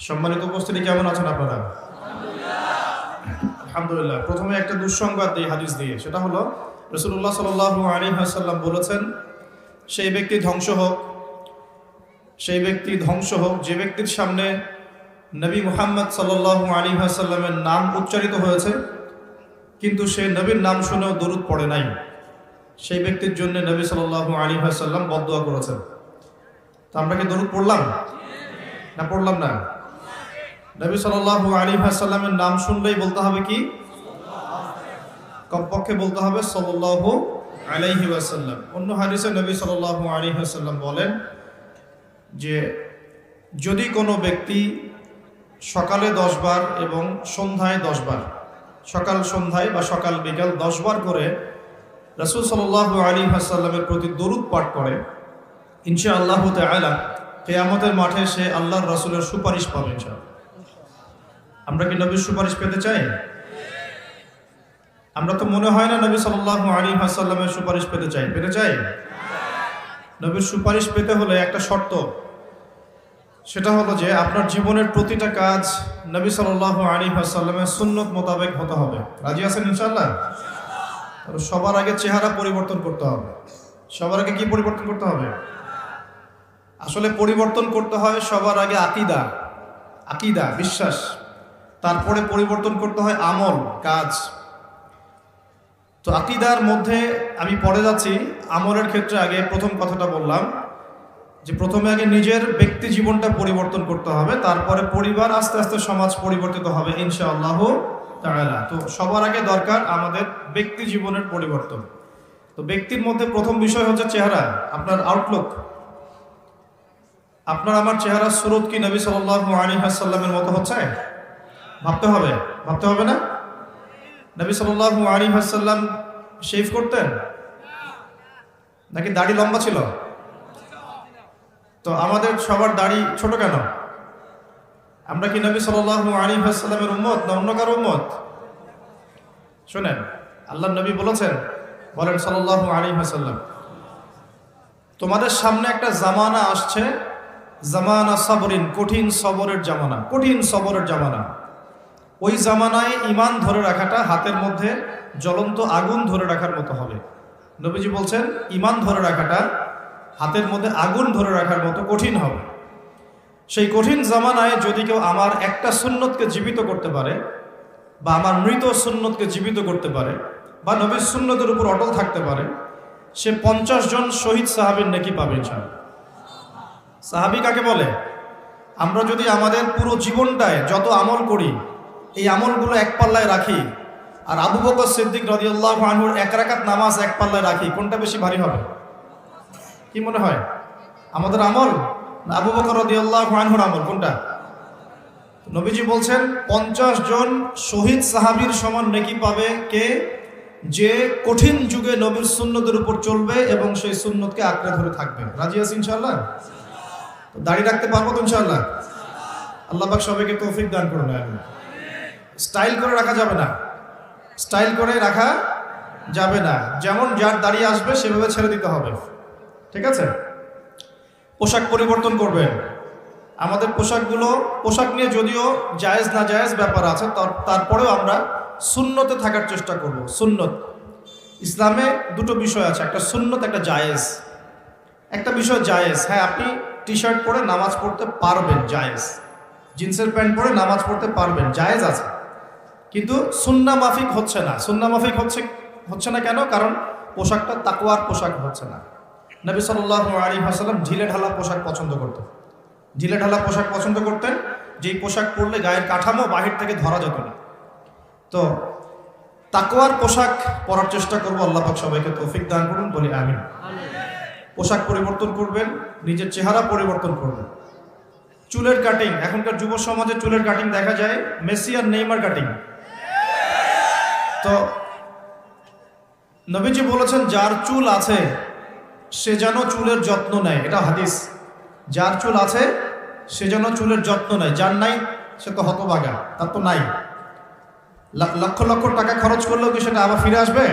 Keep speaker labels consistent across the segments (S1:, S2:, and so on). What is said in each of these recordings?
S1: সম্মানিত উপস্থিতি, কেমন আছেন আপনারা? আলহামদুলিল্লাহ। প্রথমে একটা দুঃসংবাদ দিই হাদিস দিয়ে, সেটা হলো রাসূলুল্লাহ সাল্লাল্লাহু আলাইহি ওয়াসাল্লাম বলেছেন, সেই ব্যক্তি ধ্বংস হোক যে ব্যক্তির সামনে নবী মুহাম্মদ সাল্লাল্লাহু আলাইহি ওয়াসাল্লামের নাম উচ্চারিত হয়েছে কিন্তু সে নবীর নাম শুনেও দরুদ পড়ে নাই। সেই ব্যক্তির জন্য নবী সাল্লাল্লাহু আলাইহি ওয়াসাল্লাম বদদুয়া করেছেন। তো আমরা কি দরুদ পড়লাম না পড়লাম না? নবী সাল্লাল্লাহু আলাইহি ওয়াসাল্লামের নাম শুনলেই বলতে হবে কি? কমপক্ষে বলতে হবে সাল্লাল্লাহু আলাইহি ওয়াসাল্লাম। অন্য হাদিসে নবী সাল্লাল্লাহু আলাইহি ওয়াসাল্লাম বলেন যে যদি কোনো ব্যক্তি সকালে 10 বার এবং সন্ধ্যায় 10 বার, সকাল সন্ধ্যায় বা সকাল বিকাল 10 বার করে রাসূল সাল্লাল্লাহু আলাইহি ওয়াসাল্লামের প্রতি দরুদ পাঠ করে, ইনশাআল্লাহু তাআলা কিয়ামতের মাঠে সে আল্লাহর রাসূলের সুপারিশ পাবে ইনশাআল্লাহ। আমরা কি নবীর সুপারিশ পেতে চাই? আমরা তো মনে হয় না নবী সাল্লাল্লাহু আলাইহি ওয়াসাল্লামের সুপারিশ পেতে চাই? নবীর সুপারিশ পেতে হলে একটা শর্ত, সেটা হলো যে আপনার জীবনের প্রতিটা কাজ নবী সাল্লাল্লাহু আলাইহি ওয়াসাল্লামের সুন্নত মোতাবেক হতে হবে। রাজি আছেন ইনশাআল্লাহ? সবার আগে চেহারা পরিবর্তন করতে হবে। সবার আগে কি পরিবর্তন করতে হবে? আসলে পরিবর্তন করতে হয় সবার আগে আকীদা বিশ্বাস, তারপরে পরিবর্তন করতে হয় আমল কাজ। তো আকীদার মধ্যে আমি পড়ে যাচ্ছি, আমলের ক্ষেত্রে আগে প্রথম কথাটা বললাম যে প্রথমে আগে নিজের ব্যক্তি জীবনটা পরিবর্তন করতে হবে, তারপরে পরিবার, আস্তে আস্তে সমাজ পরিবর্তিত হবে ইনশাআল্লাহ তাআলা। তো সবার আগে দরকার আমাদের ব্যক্তি জীবনের পরিবর্তন। তো ব্যক্তির মধ্যে প্রথম বিষয় হচ্ছে চেহারা, আপনার আউটলুক। আপনার আমার চেহারা সুরত কি নবী সাল্লাল্লাহু আলাইহি ওয়াসাল্লামের মতো হচ্ছে? ভাবতে হবে না? নবী সাল্লাল্লাহু আলাইহি ওয়াসাল্লাম শেভ করতেন নাকি দাড়ি লম্বা ছিল? তো আমাদের সবার দাড়ি ছোট কেন? আমরা কি নবী সাল্লাল্লাহু আলাইহি ওয়াসাল্লামের উম্মত না অন্য কারো উম্মত? শুনেন, আল্লাহর নবী বলেন সাল্লাল্লাহু আলাইহি ওয়াসাল্লাম, তোমাদের সামনে একটা জামানা আসছে, জামানা সাবরিন, কঠিন সবরের জামানা। ওই জামানায় ঈমান ধরে রাখাটা হাতের মধ্যে জ্বলন্ত আগুন ধরে রাখার মতো হবে। নবীজি বলছেন ঈমান ধরে রাখাটা হাতের মধ্যে আগুন ধরে রাখার মতো কঠিন হবে। সেই কঠিন জামানায় যদি কেউ আমার একটা সুন্নতকে জীবিত করতে পারে, বা আমার মৃত সুন্নতকে জীবিত করতে পারে, বা নবীর সুন্নতের উপর অটল থাকতে পারে, সে 50 জন শহীদ সাহাবীর নেকি পাবে ইনশাআল্লাহ। সাহাবী কাকে বলে? আমরা যদি আমাদের পুরো জীবনটায় যত আমল করি, এই আমলগুলো এক পাল্লায় রাখি, আর আবু বকর সিদ্দিক রাদিয়াল্লাহু আনহুর 1 রাকাত নামাজ এক পাল্লায় রাখি, কোনটা বেশি ভারী হবে? কি মনে হয়? আমাদের আমল না আবু বকর রাদিয়াল্লাহু আনহুর আমল? কোনটা? নবীজি বলছেন 50 জন শহীদ সাহাবীর সমান নেকি পাবে কে? যে কঠিন যুগে নবীর সুন্নতের উপর চলবে এবং সেই সুন্নতকে আঁকড়ে ধরে থাকবে। রাজি আছি ইনশাআল্লাহ? তো দাড়ি রাখতে পারবো তো ইনশাআল্লাহ? আল্লাহ পাক সবাইকে তৌফিক দান করুন। স্টাইল করে রাখা যাবে না। যেমন যার দাড়ি আসবে সেভাবে ছেড়ে দিতে হবে, ঠিক আছে? পোশাক পরিবর্তন করবেন। আমাদের পোশাক নিয়ে যদিও জায়েজ না জায়েজ ব্যাপার আছে, তারপরেও আমরা সুন্নতে থাকার চেষ্টা করব। সুন্নত, ইসলামে দুটো বিষয় আছে, একটা সুন্নত, একটা জায়েজ। একটা বিষয় জায়েজ, হ্যাঁ আপনি টি শার্ট পরে নামাজ পড়তে পারবেন, জায়েজ। জিন্সের প্যান্ট পরে নামাজ পড়তে পারবেন, জায়েজ আছে। কিন্তু সুন্নাহ মাফিক হচ্ছে না কেন? কারণ পোশাকটা তাকওয়ার পোশাক হচ্ছে না। নবী সাল্লাল্লাহু আলাইহি ওয়াসাল্লাম ঢিলেঢালা পোশাক পছন্দ করতেন, যেই পোশাক পরলে গায়ের কাঠামো বাহির থেকে ধরা যেত না। তো তাকওয়ার পোশাক পরার চেষ্টা করব। আল্লাহ পাক সবাইকে তৌফিক দান করুন, বলি আমিন। পোশাক পরিবর্তন করবেন, নিজের চেহারা পরিবর্তন করবেন। চুলের কাটিং, এখনকার যুব সমাজে চুলের কাটিং দেখা যায় মেসি আর নেইমার কাটিং। তো নবীজি বলেছেন যার চুল আছে সে যেন চুলের যত্ন নেয়, এটা হাদিস। যার চুল আছে সে যেন চুলের যত্ন নেয়, যার নাই সে তো হতভাগা, তার তো নাই। লক্ষ লক্ষ টাকা খরচ করলেও কি সেটা আবার ফিরে আসবে?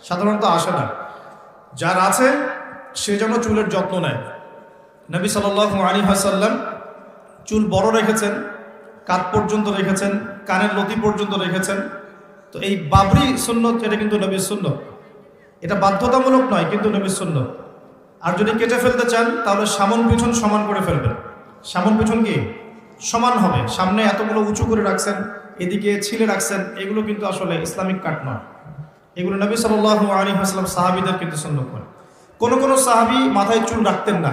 S1: সাধারণত আসে না। যার আছে সে যেন চুলের যত্ন নেয়। নবী সাল্লাল্লাহু আলাইহি ওয়াসাল্লাম চুল বড় রেখেছেন, কাঁধ পর্যন্ত রেখেছেন, কানের লতি পর্যন্ত রেখেছেন। তো এই বাবরি সুন্নত এটা কিন্তু নবীর সুন্নত, এটা বাধ্যতামূলক নয় কিন্তু নবীর সুন্নত। আর যদি কেটে ফেলতে চান তাহলে সামন পিছন সমান করে ফেলবেন। সামন পিছন কি সমান হবে, সামনে এতগুলো উঁচু করে রাখছেন, এদিকে ছিলে রাখছেন, এগুলো কিন্তু আসলে ইসলামিক কাট নয়। এগুলো নবী সাল্লাল্লাহু আলাইহি ওয়াসাল্লাম সাহাবীদের কিন্তু সুন্নত নয়। কোনো সাহাবী মাথায় চুল রাখতেন না,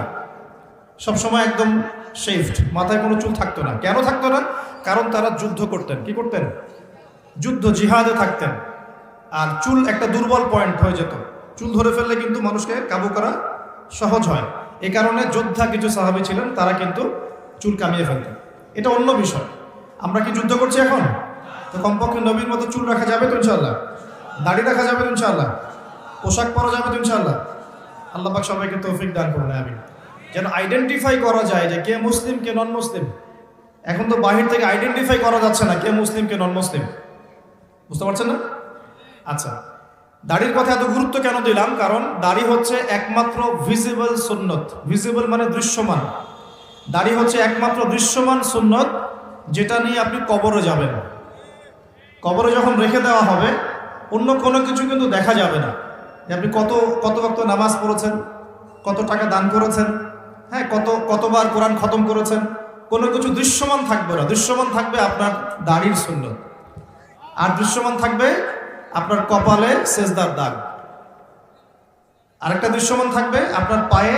S1: সবসময় একদম শেভড, মাথায় কোনো চুল থাকতো না। কেন থাকতো না? কারণ তারা যুদ্ধ করতেন। কি করতেন? যুদ্ধ, জিহাদে থাকতেন। আর চুল একটা দুর্বল পয়েন্ট হয়ে যেত, চুল ধরে ফেললে কিন্তু মানুষকে কাবু করা সহজ হয়। এ কারণে যোদ্ধা কিছু সাহাবী ছিলেন, তারা কিন্তু চুল কামিয়ে ফেলতেন। এটা অন্য বিষয়। আমরা কি যুদ্ধ করছি এখন? তো কমপক্ষে নবীর মতো চুল রাখা যাবে তো ইনশাআল্লাহ, দাড়ি রাখা যাবে তো ইনশাআল্লাহ, পোশাক পরা যাবে তো ইনশাআল্লাহ। আল্লাহ পাক সবাইকে তৌফিক দান করুন, আমিন। যেন আইডেন্টিফাই করা যায় যে কে মুসলিম কে নন মুসলিম। এখন তো বাহির থেকে আইডেন্টিফাই করা যাচ্ছে না কে মুসলিম কে নন মুসলিম, বুঝতে পারছেন না? আচ্ছা, দাড়ির কথা এত গুরুত্ব কেন দিলাম? কারণ দাড়ি হচ্ছে একমাত্র ভিজিবল সুন্নত। ভিজিবল মানে দৃশ্যমান। দাড়ি হচ্ছে একমাত্র দৃশ্যমান সুন্নত যেটা নিয়ে আপনি কবরে যাবেন। কবরে যখন রেখে দেওয়া হবে অন্য কোনো কিছু কিন্তু দেখা যাবে না, যে আপনি কত ওয়াক্ত নামাজ পড়েছেন, কত টাকা দান করেছেন, হ্যাঁ, কতবার কোরআন খতম করেছেন, কোনো কিছু দৃশ্যমান থাকবে না। দৃশ্যমান থাকবে আপনার দাড়ির সুন্নত, আর দৃশ্যমান থাকবে আপনার কপালে সেজদার দাগ। আরেকটা দৃশ্যমান থাকবে আপনার পায়ে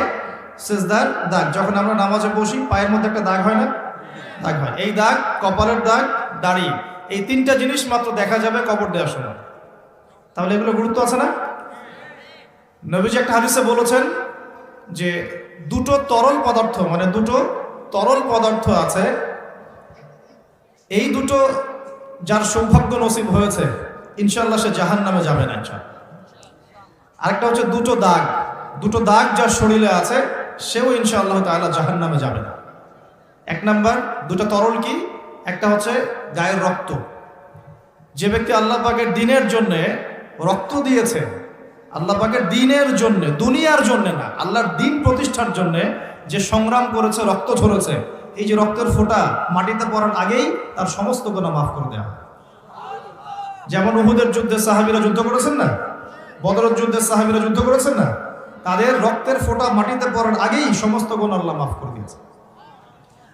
S1: সেজদার দাগ। যখন আমরা নামাজে বসি পায়ের মধ্যে একটা দাগ হয় না? দাগ হয়। এই দাগ, কপালের দাগ, দাড়ি, এই তিনটা জিনিস মাত্র দেখা যাবে কবর দেওয়ার সময়। তাহলে এগুলো গুরুত্ব আছে না? নবীজি একটা হাদিসে বলেছেন যে দুটো তরল পদার্থ আছে, এই দুটো যার সৌভাগ্য নসিব হয়েছে ইনশাআল্লাহ সে জাহান্নামে যাবে না ইনশাআল্লাহ। আরেকটা হচ্ছে দুটো দাগ যার শরীরে আছে সেও ইনশাআল্লাহ তাআলা জাহান্নামে যাবে না। এক নাম্বার দুটো তরল কি? একটা হচ্ছে গায়ের রক্ত। যে ব্যক্তি আল্লাহ পাকের দ্বীনের জন্য রক্ত দিয়েছে, আল্লাহ পাকের দ্বীনের জন্য, দুনিয়ার জন্য না, আল্লাহর দ্বীন প্রতিষ্ঠার জন্য যে সংগ্রাম করেছে, রক্ত ঝরেছে, এই যে রক্তের ফোঁটা মাটিতে পড়ার আগেই তার সমস্ত গুনাহ মাফ করে দেওয়া। যেমন উহুদের যুদ্ধে সাহাবীরা যুদ্ধ করেছেন না, বদরের যুদ্ধে সাহাবীরা যুদ্ধ করেছেন না, তাদের রক্তের ফোঁটা মাটিতে পড়ার আগেই সমস্ত গুনাহ আল্লাহ মাফ করে দিয়েছে।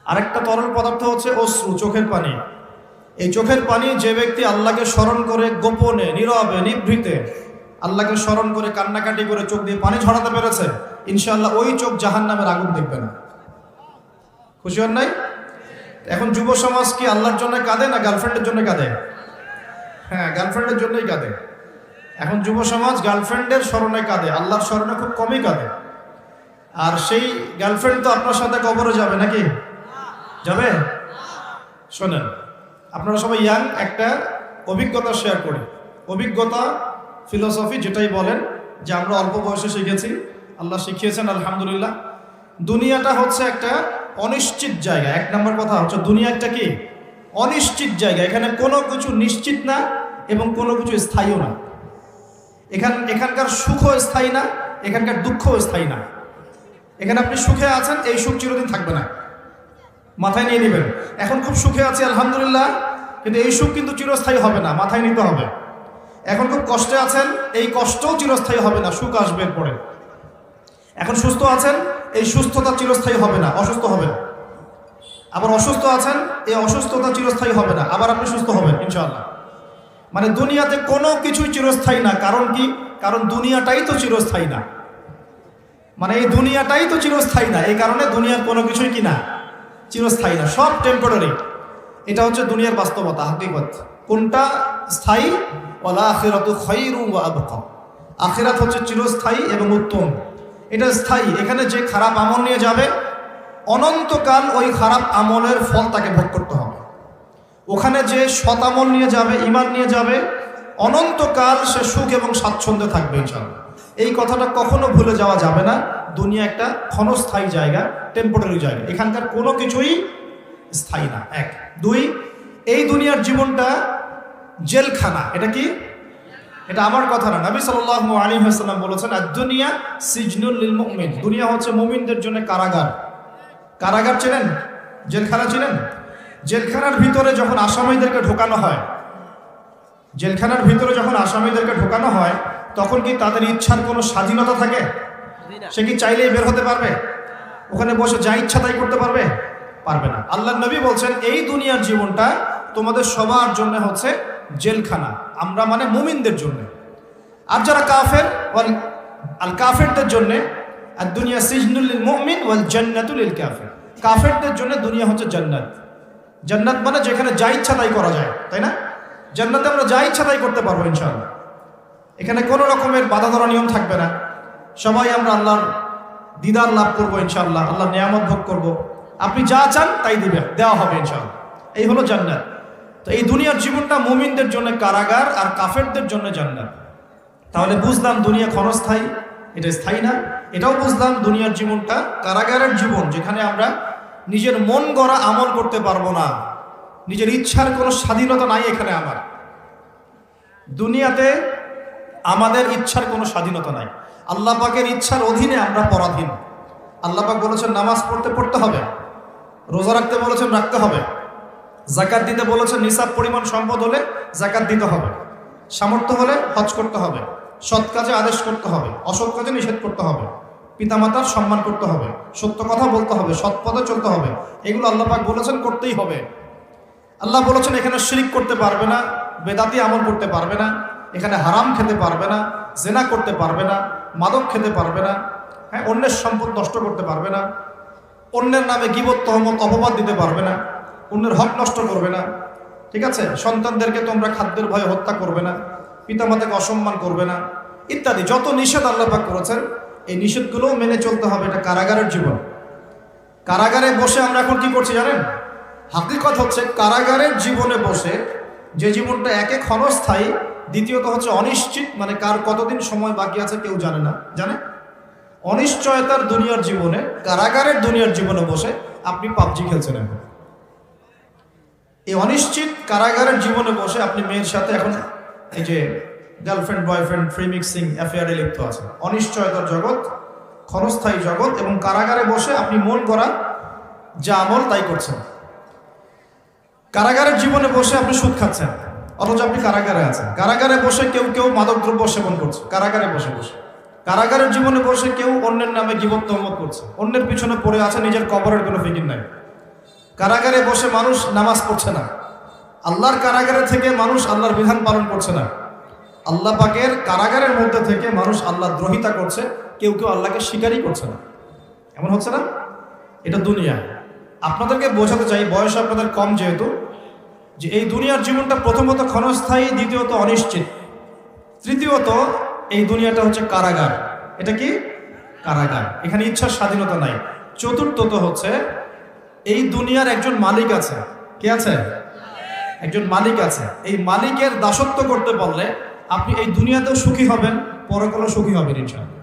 S1: আরেকটা তরল পদার্থ হচ্ছে অশ্রু, চোখের পানি। এই চোখের পানি যে ব্যক্তি আল্লাহকে স্মরণ করে গোপনে, নীরবে, নিভৃতে আল্লাহকে স্মরণ করে কান্নাকাটি করে চোখ দিয়ে পানি ঝরাতে পেরেছে, ইনশাআল্লাহ ওই চোখ জাহান্নামের আগুন দেখবে না। খুশি হন নাই? এখন যুব সমাজ কি আল্লাহর জন্য কাঁদে না গার্লফ্রেন্ডের জন্য কাঁদে? হ্যাঁ, গার্লফ্রেন্ডের জন্যই কাঁদে। এখন যুব সমাজ গার্লফ্রেন্ডের স্মরণে কাঁদে, আল্লাহর স্মরণে খুব কমই কাঁদে। আর সেই গার্লফ্রেন্ড তো আপনার সাথে কবরে যাবে নাকি? যাবে? শোনেন, আপনারা সবাই ইয়াং, একটা অভিজ্ঞতা শেয়ার করি। অভিজ্ঞতা, ফিলোসফি যেটাই বলেন, যে আমরা অল্প বয়সে শিখেছি, আল্লাহ শিখিয়েছেন আলহামদুলিল্লাহ। দুনিয়াটা হচ্ছে একটা অনিশ্চিত জায়গা। এক নম্বর কথা হচ্ছে দুনিয়া একটা কি? অনিশ্চিত জায়গা। এখানে কোনো কিছু নিশ্চিত না এবং কোনো কিছু স্থায়ীও না। এখানকার সুখও স্থায়ী না, এখানকার দুঃখও স্থায়ী না। এখানে আপনি সুখে আছেন, এই সুখ চিরদিন থাকবে না, মাথায় নিয়ে নেবেন। এখন খুব সুখে আছি আলহামদুলিল্লাহ, কিন্তু এই সুখ কিন্তু চিরস্থায়ী হবে না, মাথায় নিতে হবে। এখন খুব কষ্টে আছেন, এই কষ্টও চিরস্থায়ী হবে না, সুখ আসবে পরে। এখন সুস্থ আছেন, এই সুস্থতা চিরস্থায়ী হবে না, অসুস্থ হবেন। আবার অসুস্থ আছেন, এই অসুস্থতা চিরস্থায়ী হবে না, আবার আপনি সুস্থ হবেন ইনশাআল্লাহ। মানে দুনিয়াতে কোনো কিছুই চিরস্থায়ী না। কারণ কি? কারণ দুনিয়াটাই তো চিরস্থায়ী না। মানে এই দুনিয়াটাই তো চিরস্থায়ী না, এই কারণে দুনিয়ার কোনো কিছুই কি না, চিরস্থায়ী না, সব টেম্পোরারি। এটা হচ্ছে দুনিয়ার বাস্তবতা, হাকিকত। কোনটা স্থায়ী? ওয়াল আখিরাতু খায়রুন ওয়া আবকা। আখিরাত হচ্ছে চিরস্থায়ী এবং উত্তম, এটা স্থায়ী। এখানে যে খারাপ আমল নিয়ে যাবে, অনন্তকাল ওই খারাপ আমলের ফল তাকে ভোগ করতে হবে। ওখানে যে সৎ আমল নিয়ে যাবে, ঈমান নিয়ে যাবে, অনন্তকাল সে সুখ এবং স্বাচ্ছন্দ্যে থাকবে ইনশাআল্লাহ। এই কথাটা কখনো ভুলে যাওয়া যাবে না। দুনিয়া একটা ক্ষণস্থায়ী জায়গা, টেম্পোরারি জায়গা, এখানকার কোনো কিছুই স্থায়ী না। এক। দুই, এই দুনিয়ার জীবনটা জেলখানা। এটা কি? এটা আমার কথা না, নবী সাল্লাল্লাহু আলাইহি ওয়াসাল্লাম বলেছেন, আদ-দুনিয়া সিজনুল লিল মুমিন। দুনিয়া হচ্ছে মুমিনদের জন্য কারাগার। কারাগার চেনেন? জেলখানা চিনেন? জেলখানার ভিতরে যখন আসামিদেরকে ঢোকানো হয়, জেলখানার ভিতরে যখন আসামিদেরকে ঢোকানো হয়, তখন কি তাদের ইচ্ছার কোনো স্বাধীনতা থাকে? সে কি চাইলেই বের হতে পারবে? ওখানে বসে যা ইচ্ছা তাই করতে পারবে? পারবে না। আল্লাহর নবী বলছেন এই দুনিয়ার জীবনটা তোমাদের সবার জন্য হচ্ছে জেলখানা। আমরা মানে মুমিনদের জন্য। আর যারা কাফের, আল কাফেরদের জন্য আর দুনিয়া সিজনুল লিল মুমিন ওয়াল জান্নাতুল লিল কাফির। কাফেরদের জন্য দুনিয়া হচ্ছে জান্নাত। জান্নাত মানে যেখানে যা ইচ্ছা তাই করা যায়, তাই না? জান্নাতে আমরা যা ইচ্ছা তাই করতে পারবো ইনশাআল্লাহ। এখানে কোনো রকমের বাধা ধরা নিয়ম থাকবে না। সবাই আমরা আল্লাহর দিদার লাভ করবো ইনশাআল্লাহ, আল্লাহর নিয়ামত ভোগ করব। আপনি যা চান তাই দিবেন, দেওয়া হবে ইনশাআল্লাহ। এই হলো জান্নাত। তো এই দুনিয়ার জীবনটা মুমিনদের জন্য কারাগার আর কাফেরদের জন্য জান্নাত। তাহলে বুঝলাম দুনিয়া ক্ষণস্থায়ী, এটা স্থায়ী না। এটাও বুঝলাম দুনিয়ার জীবনটা কারাগারের জীবন, যেখানে আমরা নিজের মন গড়া আমল করতে পারবো না, নিজের ইচ্ছার কোনো স্বাধীনতা নাই। এখানে আমার দুনিয়াতে আমাদের ইচ্ছার কোনো স্বাধীনতা নাই। আল্লাহ পাকের ইচ্ছার অধীনে আমরা পরাধীন। আল্লাহ পাক বলেছেন নামাজ পড়তে হবে, রোজা রাখতে বলেছেন রাখতে হবে, যাকাত দিতে বলেছেন নিসাব পরিমাণ সম্পদ হলে যাকাত দিতে হবে, সামর্থ্য হলে হজ করতে হবে, সৎ কাজে আদেশ করতে হবে, অসৎ কাজে নিষেধ করতে হবে, পিতামাতার সম্মান করতে হবে, সত্য কথা বলতে হবে, সৎ পথে চলতে হবে। এগুলো আল্লাহ পাক বলেছেন করতেই হবে। আল্লাহ বলেছেন এখানে শিরক করতে পারবে না, বেদাতি আমল করতে পারবে না, এখানে হারাম খেতে পারবে না, জেনা করতে পারবে না, মাদক খেতে পারবে না, হ্যাঁ, অন্যের সম্পদ নষ্ট করতে পারবে না, অন্যের নামে গীবত তহমত অপবাদ দিতে পারবে না, অন্যের হক নষ্ট করবে না, ঠিক আছে? সন্তানদেরকে তোমরা খাদ্যের ভয়ে হত্যা করবে না, পিতামাতাকে অসম্মান করবে না, ইত্যাদি যত নিষেধ আল্লাহ পাক করেছেন এই নিষেধগুলোও মেনে চলতে হবে। এটা কারাগারের জীবন। কারাগারে বসে আমরা এখন কি করছি জানেন? হাকিকত হচ্ছে কারাগারের জীবনে বসে যে জীবনটা একে ক্ষণস্থায়ী, দ্বিতীয়ত হচ্ছে অনিশ্চিত, মানে কার কতদিন সময় বাকি আছে কেউ জানে না। জানে? অনিশ্চয়তার দুনিয়ার জীবনে, কারাগারের দুনিয়ার জীবনে বসে আপনি পাবজি খেলছেন। এখন এই অনিশ্চিত কারাগারের জীবনে বসে আপনি মেয়ের সাথে এখন এই যে গার্লফ্রেন্ড বয়ফ্রেন্ড ফ্রি মিক্সিং অ্যাফেয়ারে লিপ্ত আছে। অনিশ্চয়তার জগৎ, ক্ষণস্থায়ী জগৎ, এবং কারাগারে বসে আপনি মন করা যা আমল তাই করছেন। কারাগারের জীবনে বসে আপনি সুদ খাচ্ছেন, অথচ আপনি কারাগারে আছেন। কারাগারে বসে কেউ মাদকদ্রব্য সেবন করছে, কারাগারে বসে বসে। কারাগারের জীবনে বসে কেউ অন্যের নামে গীবত তহমত করছে, অন্যের পিছনে পড়ে আছে, নিজের কবরের কোনো ফিকির নাই। কারাগারে বসে মানুষ নামাজ পড়ছে না। আল্লাহর কারাগারে থেকে মানুষ আল্লাহর বিধান পালন করছে না। আল্লাহ পাকের কারাগারের মধ্যে থেকে মানুষ আল্লাহ দ্রোহিতা করছে, কেউ আল্লাহকে স্বীকারই করছে না। এমন হচ্ছে না? এটা দুনিয়া। আপনাদেরকে বোঝাতে চাই, বয়স আপনাদের কম যেহেতু, যে এই দুনিয়ার জীবনটা প্রথমত ক্ষণস্থায়ী, দ্বিতীয়ত অনিশ্চিত, তৃতীয়ত এই দুনিয়াটা হচ্ছে কারাগার। এটা কি? কারাগার। এখানে ইচ্ছার স্বাধীনতা নাই। চতুর্থত হচ্ছে এই দুনিয়ার একজন মালিক আছে। কে আছে? একজন মালিক আছে। এই মালিকের দাসত্ব করতে পারলে আপনি এই দুনিয়াতেও সুখী হবেন, পরকালেও সুখী হবেন ইনশাআল্লাহ।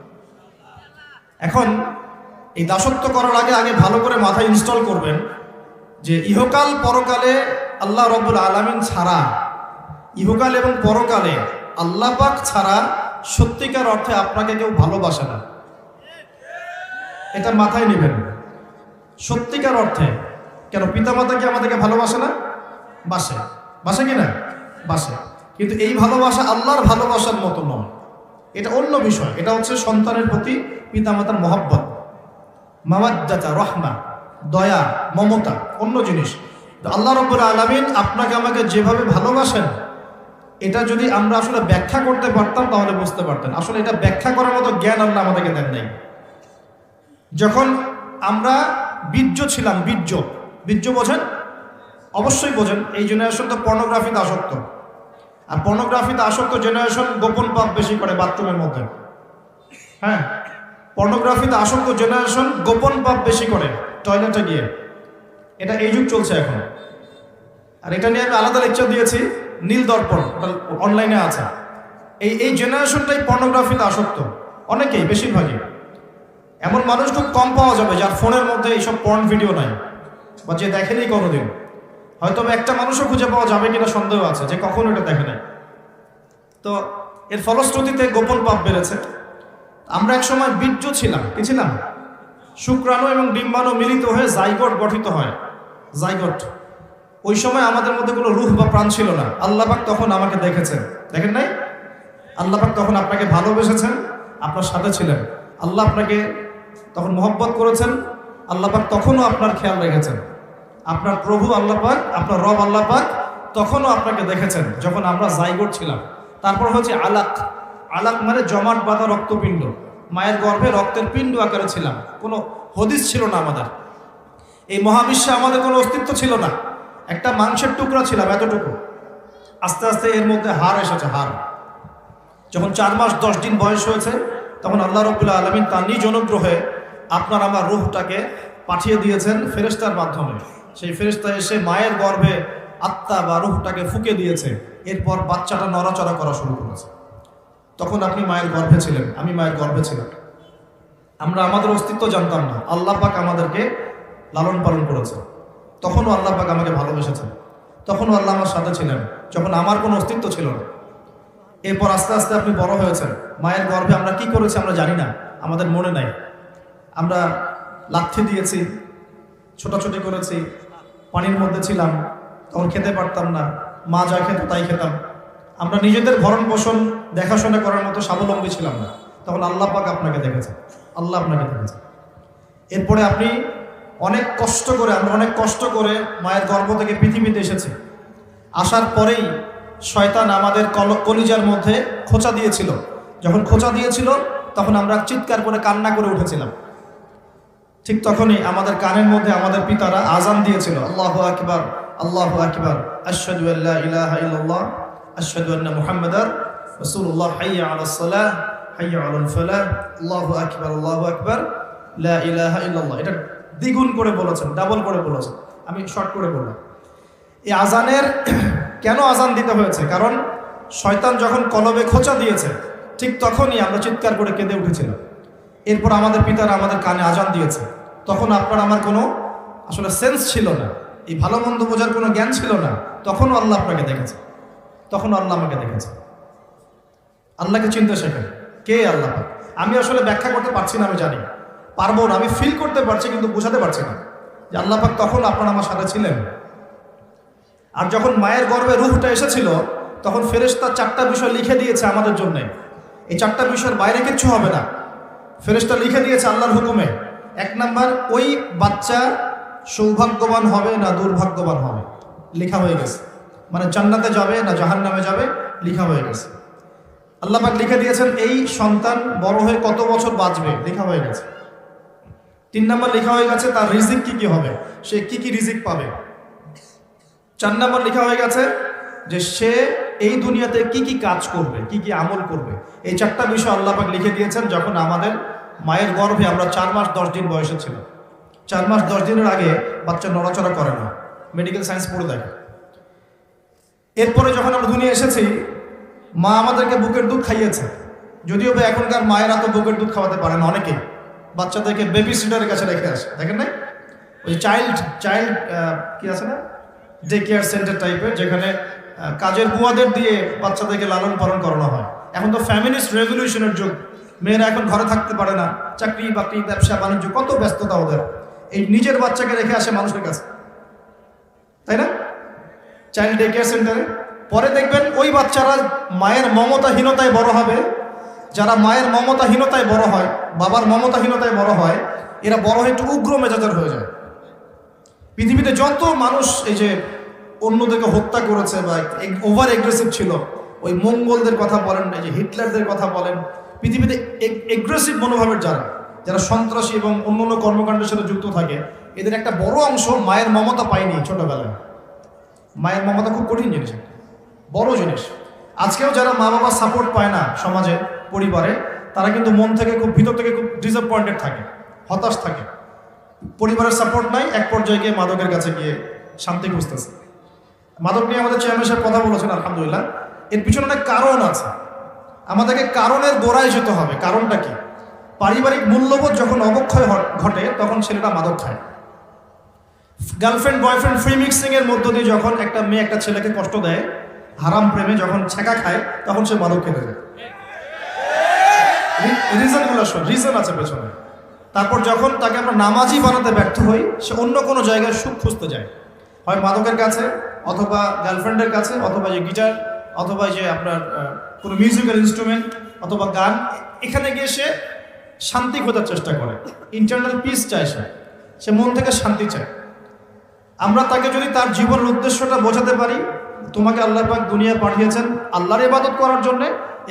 S1: এখন এই দাসত্ব করার আগে ভালো করে মাথায় ইনস্টল করবেন যে ইহকাল পরকালে আল্লাহ রব্বুল আলামিন ছাড়া, ইহকাল এবং পরকালে আল্লাহ পাক ছাড়া সত্যিকার অর্থে আপনাকে কেউ ভালোবাসে না। এটা মাথায় নেবেন। সত্যিকার অর্থে। কেন? পিতামাতা কি আমাদেরকে ভালোবাসে না? বাসে কি না? বাসে। কিন্তু এই ভালোবাসা আল্লাহর ভালোবাসার মতো নয়, এটা অন্য বিষয়। এটা হচ্ছে সন্তানের প্রতি পিতামাতার মহব্বত, মাওয়াদ্দাতা, রহমা, দয়া, মমতা, অন্য জিনিস। আল্লাহ রাব্বুল আলামিন আপনাকে আমাকে যেভাবে ভালোবাসেন, এটা যদি আমরা আসলে ব্যাখ্যা করতে পারতাম তাহলে বুঝতে পারতেন। আসলে এটা ব্যাখ্যা করার মতো জ্ঞান আল্লাহ আমাদেরকে দেন নাই। যখন আমরা বীর্য ছিলাম, বীর্য বোঝেন? অবশ্যই বোঝেন। এই জেনারেশন তো পর্নোগ্রাফিতে আসক্ত, আর পর্নোগ্রাফিতে আসক্ত জেনারেশন গোপন পাপ বেশি করে বাথরুমের মধ্যে। হ্যাঁ, পর্নোগ্রাফিতে আসক্ত জেনারেশন গোপন পাপ বেশি করে টয়লেটে গিয়ে। এটা এই যুগ চলছে এখন। আর এটা নিয়ে আমি আলাদা লেকচার দিয়েছি, নীল দর্পণ, ওটা অনলাইনে আছে। এই জেনারেশনটাই পর্নোগ্রাফিতে আসক্ত, অনেকেই, বেশিরভাগই। এমন মানুষ খুব কম পাওয়া যাবে যার ফোনের মধ্যে এইসব পর্ন ভিডিও নাই, বা যে দেখেনি কোনোদিন। হয়তো একটা মানুষও খুঁজে পাওয়া যাবে কিনা সন্দেহ আছে যে কখনো এটা দেখে নাই। তো এর ফলশ্রুতিতে গোপন পাপ বেড়েছে। আমরা এক সময় বীর্য ছিলাম, কি ছিলাম? শুক্রাণু এবং ডিম্বাণু মিলিত হয়ে জাইগোট গঠিত হয়। জাইগট। ওই সময় আমাদের মধ্যে কোনো রূহ বা প্রাণ ছিল না। আল্লাহ পাক তখন আমাকে দেখেছেন, দেখেন নাই? আল্লাহ পাক তখন আপনাকে ভালোবেসেছেন, আপনার সাথে ছিলেন। আল্লাহ আপনাকে তখন মহব্বত করেছেন। আল্লাহ পাক তখনও আপনার খেয়াল রেখেছেন। আপনার প্রভু আল্লাহ পাক, আপনার রব আল্লাহ পাক তখনও আপনাকে দেখেছেন যখন আমরা জাইগোট ছিলাম। তারপর হচ্ছে আলাক। আলাক মানে জমাট বাঁধা রক্তপিণ্ড। মায়ের গর্ভে রক্তের পিণ্ড আকারে ছিলাম, কোনো হদিস ছিল না আমাদের। এই মহাবিশ্বে আমাদের কোনো অস্তিত্ব ছিল না, একটা মাংসের টুকরা ছিলাম, এতটুকু। আস্তে আস্তে এর মধ্যে হাড় এসেছে, হাড়। যখন 4 মাস 10 দিন বয়স হয়েছে, তখন আল্লাহ রাব্বুল আলামিন তার নিজ অনুগ্রহে আপনার আমার রূহটাকে পাঠিয়ে দিয়েছেন ফেরেশতার মাধ্যমে। সেই ফেরেশতা এসে মায়ের গর্ভে আত্মা বা রূহটাকে ফুঁকে দিয়েছে। এরপর বাচ্চাটা নড়াচড়া করা শুরু করেছে। তখন আপনি মায়ের গর্ভে ছিলেন, আমি মায়ের গর্ভে ছিলাম। আমরা আমাদের অস্তিত্ব জানতাম না। আল্লাহ পাক আমাদেরকে লালন পালন করেছে। তখনও আল্লাহ পাক আমাকে ভালোবেসেছেন। তখনও আল্লাহ আমার সাথে ছিলেন যখন আমার কোনো অস্তিত্ব ছিল না। এরপর আস্তে আস্তে আপনি বড় হয়েছেন। মায়ের গর্ভে আমরা কি করেছি আমরা জানি না, আমাদের মনে নাই। আমরা লাথি দিয়েছি, ছোটাছুটি করেছি, পানির মধ্যে ছিলাম, তখন খেতে পারতাম না। মা যা খেত তাই খেতাম। আমরা নিজেদের ভরণ পোষণ দেখাশোনা করার মতো স্বাবলম্বী ছিলাম না। তখন আল্লাহ পাক আপনাকে দেখেছেন, আল্লাহ আপনাকে দেখেছেন। এরপরে আপনি অনেক কষ্ট করে, আমরা অনেক কষ্ট করে মায়ের গর্ভ থেকে পৃথিবীতে এসেছি। আসার পরেই শয়তান আমাদের কলিজার মধ্যে খোঁচা দিয়েছিল। যখন খোঁচা দিয়েছিল তখন আমরা চিৎকার করে কান্না করে উঠেছিলাম। ঠিক তখনই আমাদের কানের মধ্যে আমাদের পিতারা আজান দিয়েছিল, আল্লাহু আকবার, আল্লাহু আকবার, আশহাদু আল্লা ইলাহা ইল্লাল্লাহ, আশহাদু আন্না মুহাম্মাদার রাসূলুল্লাহ, হাইয়া আলাস সালাহ, হাইয়া আলাল ফালাহ, আল্লাহু আকবার, আল্লাহু আকবার, লা ইলাহা ইল্লাল্লাহ। এটা দ্বিগুণ করে বলেছেন, ডাবল করে বলেছেন, আমি শর্ট করে বললাম। এই আজানের কেন আজান দিতে হয়েছে? কারণ শয়তান যখন কলবে খোঁচা দিয়েছে ঠিক তখনই আমরা চিৎকার করে কেঁদে উঠেছিলাম। এরপর আমাদের পিতারা আমাদের কানে আজান দিয়েছে। তখন আপনার আমার কোনো আসলে সেন্স ছিল না, এই ভালো মন্দ বোঝার কোনো জ্ঞান ছিল না। তখনও আল্লাহ আপনাকে দেখেছে, তখনও আল্লাহ আমাকে দেখেছে। আল্লাহকে চিনতে শেখেন, কে আল্লাহ? আমি আসলে ব্যাখ্যা করতে পারছি না, আমি জানি পারবো না, আমি ফিল করতে পারছি কিন্তু বোঝাতে পারছি না যে আল্লাহ পাক তখন আপনার আমার সাথে ছিলেন। আর যখন মায়ের গর্ভে রূহটা এসেছিল তখন ফেরেশতা 4টা বিষয় লিখে দিয়েছে আমাদের জন্য। এই 4টা বিষয়ের বাইরে কিচ্ছু হবে না। ফেরেশতা লিখে দিয়েছে আল্লাহর হুকুমে। 1 নাম্বার, ওই বাচ্চা সৌভাগ্যবান হবে না দুর্ভাগ্যবান হবে, লেখা হয়ে গেছে। মানে জান্নাতে যাবে না জাহান্নামে যাবে, লেখা হয়ে গেছে। আল্লাহ পাক লিখে দিয়েছেন এই সন্তান বড় হয়ে কত বছর বাঁচবে, লেখা হয়ে গেছে। 3 নাম্বার লেখা হয়ে গেছে তার রিজিক কি কি হবে, সে কি কি রিজিক পাবে। 4 নাম্বার লেখা হয়ে গেছে যে সে এই দুনিয়াতে কি কি কাজ করবে, কি কি আমল করবে। এই 4টা বিষয় আল্লাহ পাক লিখে দিয়েছেন যখন আমাদের মায়ের গর্ভে আমরা 4 মাস 10 দিন বয়সে ছিলাম। 4 মাস 10 দিনের আগে বাচ্চা নড়াচড়া করে না, মেডিকেল সায়েন্স পড়ে দেখে। এরপরে যখন আমরা দুনিয়া এসেছি মা আমাদেরকে বুকের দুধ খাইয়েছে। যদিও বা এখনকার মায়েরা তো বুকের দুধ খাওয়াতে পারে না, অনেকেই বাচ্চাদেরকে বেবি সিটারের কাছে রেখে আসে, দেখেন না? ওই চাইল্ড কি আছে না, ডে কেয়ার সেন্টার টাইপের, যেখানে কাজের বুয়াদের দিয়ে বাচ্চাদেরকে লালন পালন করানো হয়। এখন তো ফ্যামিলিস্ট রেভলিউশনের যুগ, মেয়েরা এখন ঘরে থাকতে পারে না, চাকরি বাকরি ব্যবসা বাণিজ্য কত ব্যস্ততা ওদের। এই নিজের বাচ্চাকে রেখে আসে মানুষের কাছে, তাই না? চাইল্ড ডে কেয়ার সেন্টারে। পরে দেখবেন ওই বাচ্চারা মায়ের মমতাহীনতায় বড় হবে। যারা মায়ের মমতাহীনতায় বড় হয়, বাবার মমতাহীনতায় বড় হয়, এরা বড় হয়ে একটু উগ্র মেজাজের হয়ে যায়। পৃথিবীতে যত মানুষ এই যে অন্যদেরকে হত্যা করেছে বা ওভার এগ্রেসিভ ছিল, ওই মঙ্গলদের কথা বলেন, এই যে হিটলারদের কথা বলেন, পৃথিবীতে এগ্রেসিভ মনোভাবের যারা সন্ত্রাসী এবং অন্যান্য কর্মকাণ্ডের সাথে যুক্ত থাকে, এদের একটা বড় অংশ মায়ের মমতা পায়নি ছোটবেলায়। মায়ের মমতা খুব কঠিন জিনিস, বড় জিনিস। আজকেও যারা মা বাবার সাপোর্ট পায় না সমাজে, পরিবারে, তারা কিন্তু মন থেকে খুব ভিতর থেকে খুব ডিসঅ্যাপয়েন্টেড থাকে, হতাশ থাকে। পরিবারের সাপোর্ট নাই, এক পর্যায়ে গিয়ে মাদকের কাছে গিয়ে শান্তি খুঁজতেছে। মাদক নিয়ে আমাদের চেয়ারম্যান সাহেব কথা বলেছেন, আলহামদুলিল্লাহ। এর পিছনে অনেক কারণ আছে, আমাদেরকে কারণের গোড়ায় যেতে হবে। কারণটা কি? পারিবারিক মূল্যবোধ যখন অবক্ষয় ঘটে তখন ছেলেটা মাদক খায়। গার্লফ্রেন্ড বয়ফ্রেন্ড ফ্রি মিক্সিং এর মধ্য দিয়ে যখন একটা মেয়ে একটা ছেলেকে কষ্ট দেয়, হারাম প্রেমে যখন ছেঁকা খায়, তখন সে মাদক খেতে যায়। রিজন আছে পেছনে। তারপর যখন তাকে আমরা নামাজি বানাতে ব্যর্থ হই, সে অন্য কোনো জায়গায় সুখ খুঁজতে যায়। হয় মাদকের কাছে, অথবা গার্লফ্রেন্ডের কাছে, অথবা যে গিটার, অথবা যে আপনার কোনো মিউজিক্যাল ইনস্ট্রুমেন্ট, অথবা গান, এখানে গিয়ে সে শান্তি খোঁজার চেষ্টা করে, ইন্টারনাল পিস চায়, সে মন থেকে শান্তি চায়। আমরা তাকে যদি তার জীবনের উদ্দেশ্যটা বোঝাতে পারি, তোমাকে আল্লাহ পাক দুনিয়া পাঠিয়েছেন আল্লাহর ইবাদত করার জন্য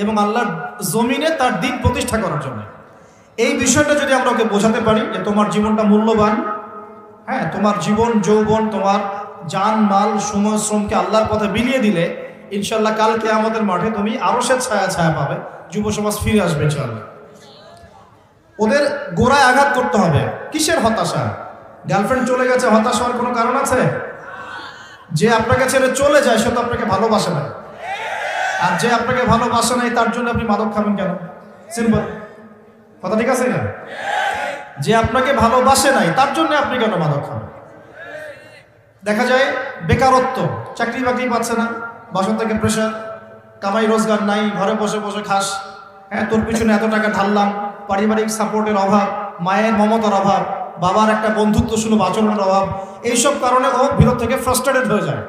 S1: এবং আল্লাহর জমিনে তার দিন প্রতিষ্ঠা করার জন্য, এই বিষয়টা যদি আমরা ওকে বোঝাতে পারি যে তোমার জীবনটা মূল্যবান, হ্যাঁ, তোমার জীবন যৌবন, তোমার জান মাল সময় শ্রমকে আল্লাহর পথে বিলিয়ে দিলে ইনশাল্লাহ কালকে আমাদের মাঠে তুমি আরো সে ছায়া ছায়া পাবে, যুব সমাজ ফিরে আসবে ইনশাল্লাহ। ওদের গোড়ায় আঘাত করতে হবে। কিসের হতাশা? গার্লফ্রেন্ড চলে গেছে, হতাশ হওয়ার কোনো কারণ আছে? যে আপনাকে ছেড়ে চলে যায় সে তো আপনাকে ভালোবাসে না, আর যে আপনাকে ভালোবাসে নাই তার জন্য আপনি মাদক খাবেন কেন? সিম্পল কথা, ঠিক আছে না? যে আপনাকে ভালোবাসে নাই তার জন্য আপনি কেন মাদক খাবেন? দেখা যায় বেকারত্ব, চাকরি বাকরি পাচ্ছে না, বাসা থেকে প্রেশার, কামাই রোজগার নাই, ঘরে বসে বসে খাস, হ্যাঁ, তোর পিছনে এত টাকা ঢাললাম, পারিবারিক সাপোর্টের অভাব, মায়ের মমতার অভাব, বাবার একটা বন্ধুত্ব সুলভ আচরণের অভাব, এইসব কারণে ও ভিতর থেকে ফ্রাস্ট্রেটেড হয়ে যায়।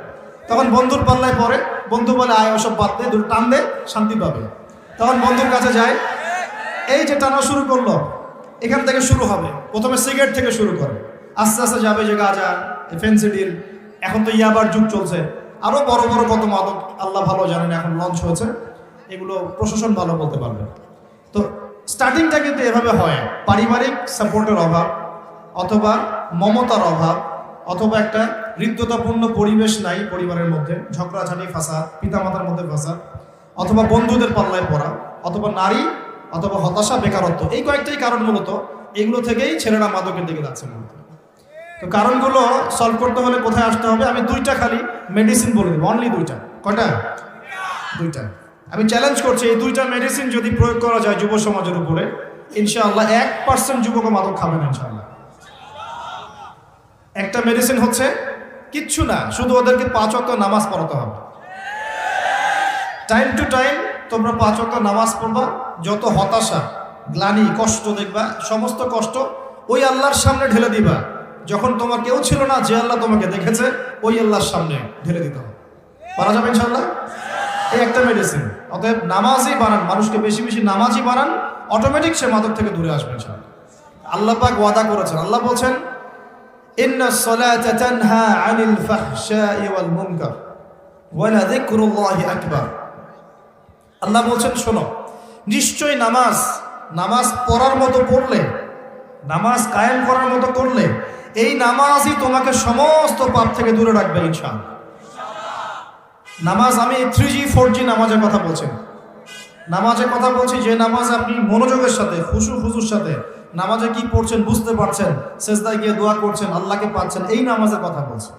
S1: তখন বন্ধুর পাল্লায় পড়ে, বন্ধু বলে আয় ওসব বাদ দে, দুটো টান দে, শান্তি পাবে। তখন বন্ধুর কাছে যায়, এই যে টানা শুরু করলো, এখান থেকে শুরু হবে, প্রথমে সিগারেট থেকে শুরু করে, আস্তে আস্তে যাবে যে গাঁজা, ফেন্সিডিল, এখন তো ইয়াবার যুগ চলছে, আরো বড় বড় কত মাদক আল্লাহ ভালো জানেন এখন লঞ্চ হয়েছে, এগুলো প্রশাসন ভালো বলতে পারবে। তো স্টার্টিংটা কিন্তু এভাবে হয়, পারিবারিক সাপোর্টের অভাব, অথবা মমতার অভাব, অথবা একটা হৃদ্যতাপূর্ণ পরিবেশ নাই পরিবারের মধ্যে, ঝগড়াঝাটি ফাসাদ, পিতামাতার মধ্যে ফাসাদ, অথবা বন্ধুদের পাল্লায় পড়া, অথবা নারী, অথবা হতাশা, বেকারত্ব, এই কয়েকটাই কারণ মূলত। এগুলো থেকেই ছেলেরা মাদকের দিকে যাচ্ছে মূলত। তো কারণগুলো সলভ করতে হলে কোথায় আসতে হবে? আমি দুইটা খালি মেডিসিন বলে দেবো, অনলি দুইটা। কয়টা? দুইটা। আমি চ্যালেঞ্জ করছি, এই দুইটা মেডিসিন যদি প্রয়োগ করা যায় যুব সমাজের উপরে, ইনশাআল্লাহ 1% যুবক মাদক খাবে না ইনশাআল্লাহ। একটা মেডিসিন হচ্ছে কিচ্ছু না, শুধু ওদেরকে 5 ওয়াক্ত নামাজ পড়াতে হবে। টাইম টু টাইম তোমরা 5 ওয়াক্ত নামাজ পড়বা, যত হতাশা, গ্লানি, কষ্ট দেখবা, সমস্ত কষ্ট ওই আল্লাহর সামনে ঢেলে দিবা। যখন তোমার কেউ ছিল না, যে আল্লাহ তোমাকে দেখেছে, ওই আল্লাহর সামনে ঢেলে দিতে হবে। পারা যাবে ইনশাআল্লাহ? এই একটা মেডিসিন। অতএব নামাজই বানান, মানুষকে বেশি বেশি নামাজই বানান, অটোমেটিক সে মাদক থেকে দূরে আসবে ইনশাআল্লাহ। আল্লাহ পাক ওয়াদা করেছেন, আল্লাহ বলছেন ইন্নাস সালাতা তানহা আনিল ফাহশাই ওয়াল মুনকার ওয়া লাযিকরুল্লাহি আকবার। আল্লাহ বলছেন শোনো, নিশ্চয় নামাজ পড়ার মতো পড়লে, নামাজ কায়েম করার মতো করলে, এই নামাজই তোমাকে সমস্ত পাপ থেকে দূরে রাখবে ইনশাআল্লাহ। নামাজ, আমি 3G 4G নামাজের কথা বলছি, নামাজের কথা বলছি যে নামাজ আপনি মনোযোগের সাথে, খুশুর সাথে নামাজে কি পড়ছেন বুঝতে পারছেন, সেজদায় গিয়ে দোয়া করছেন, আল্লাহকে পাচ্ছেন, এই নামাজের কথা বলছি।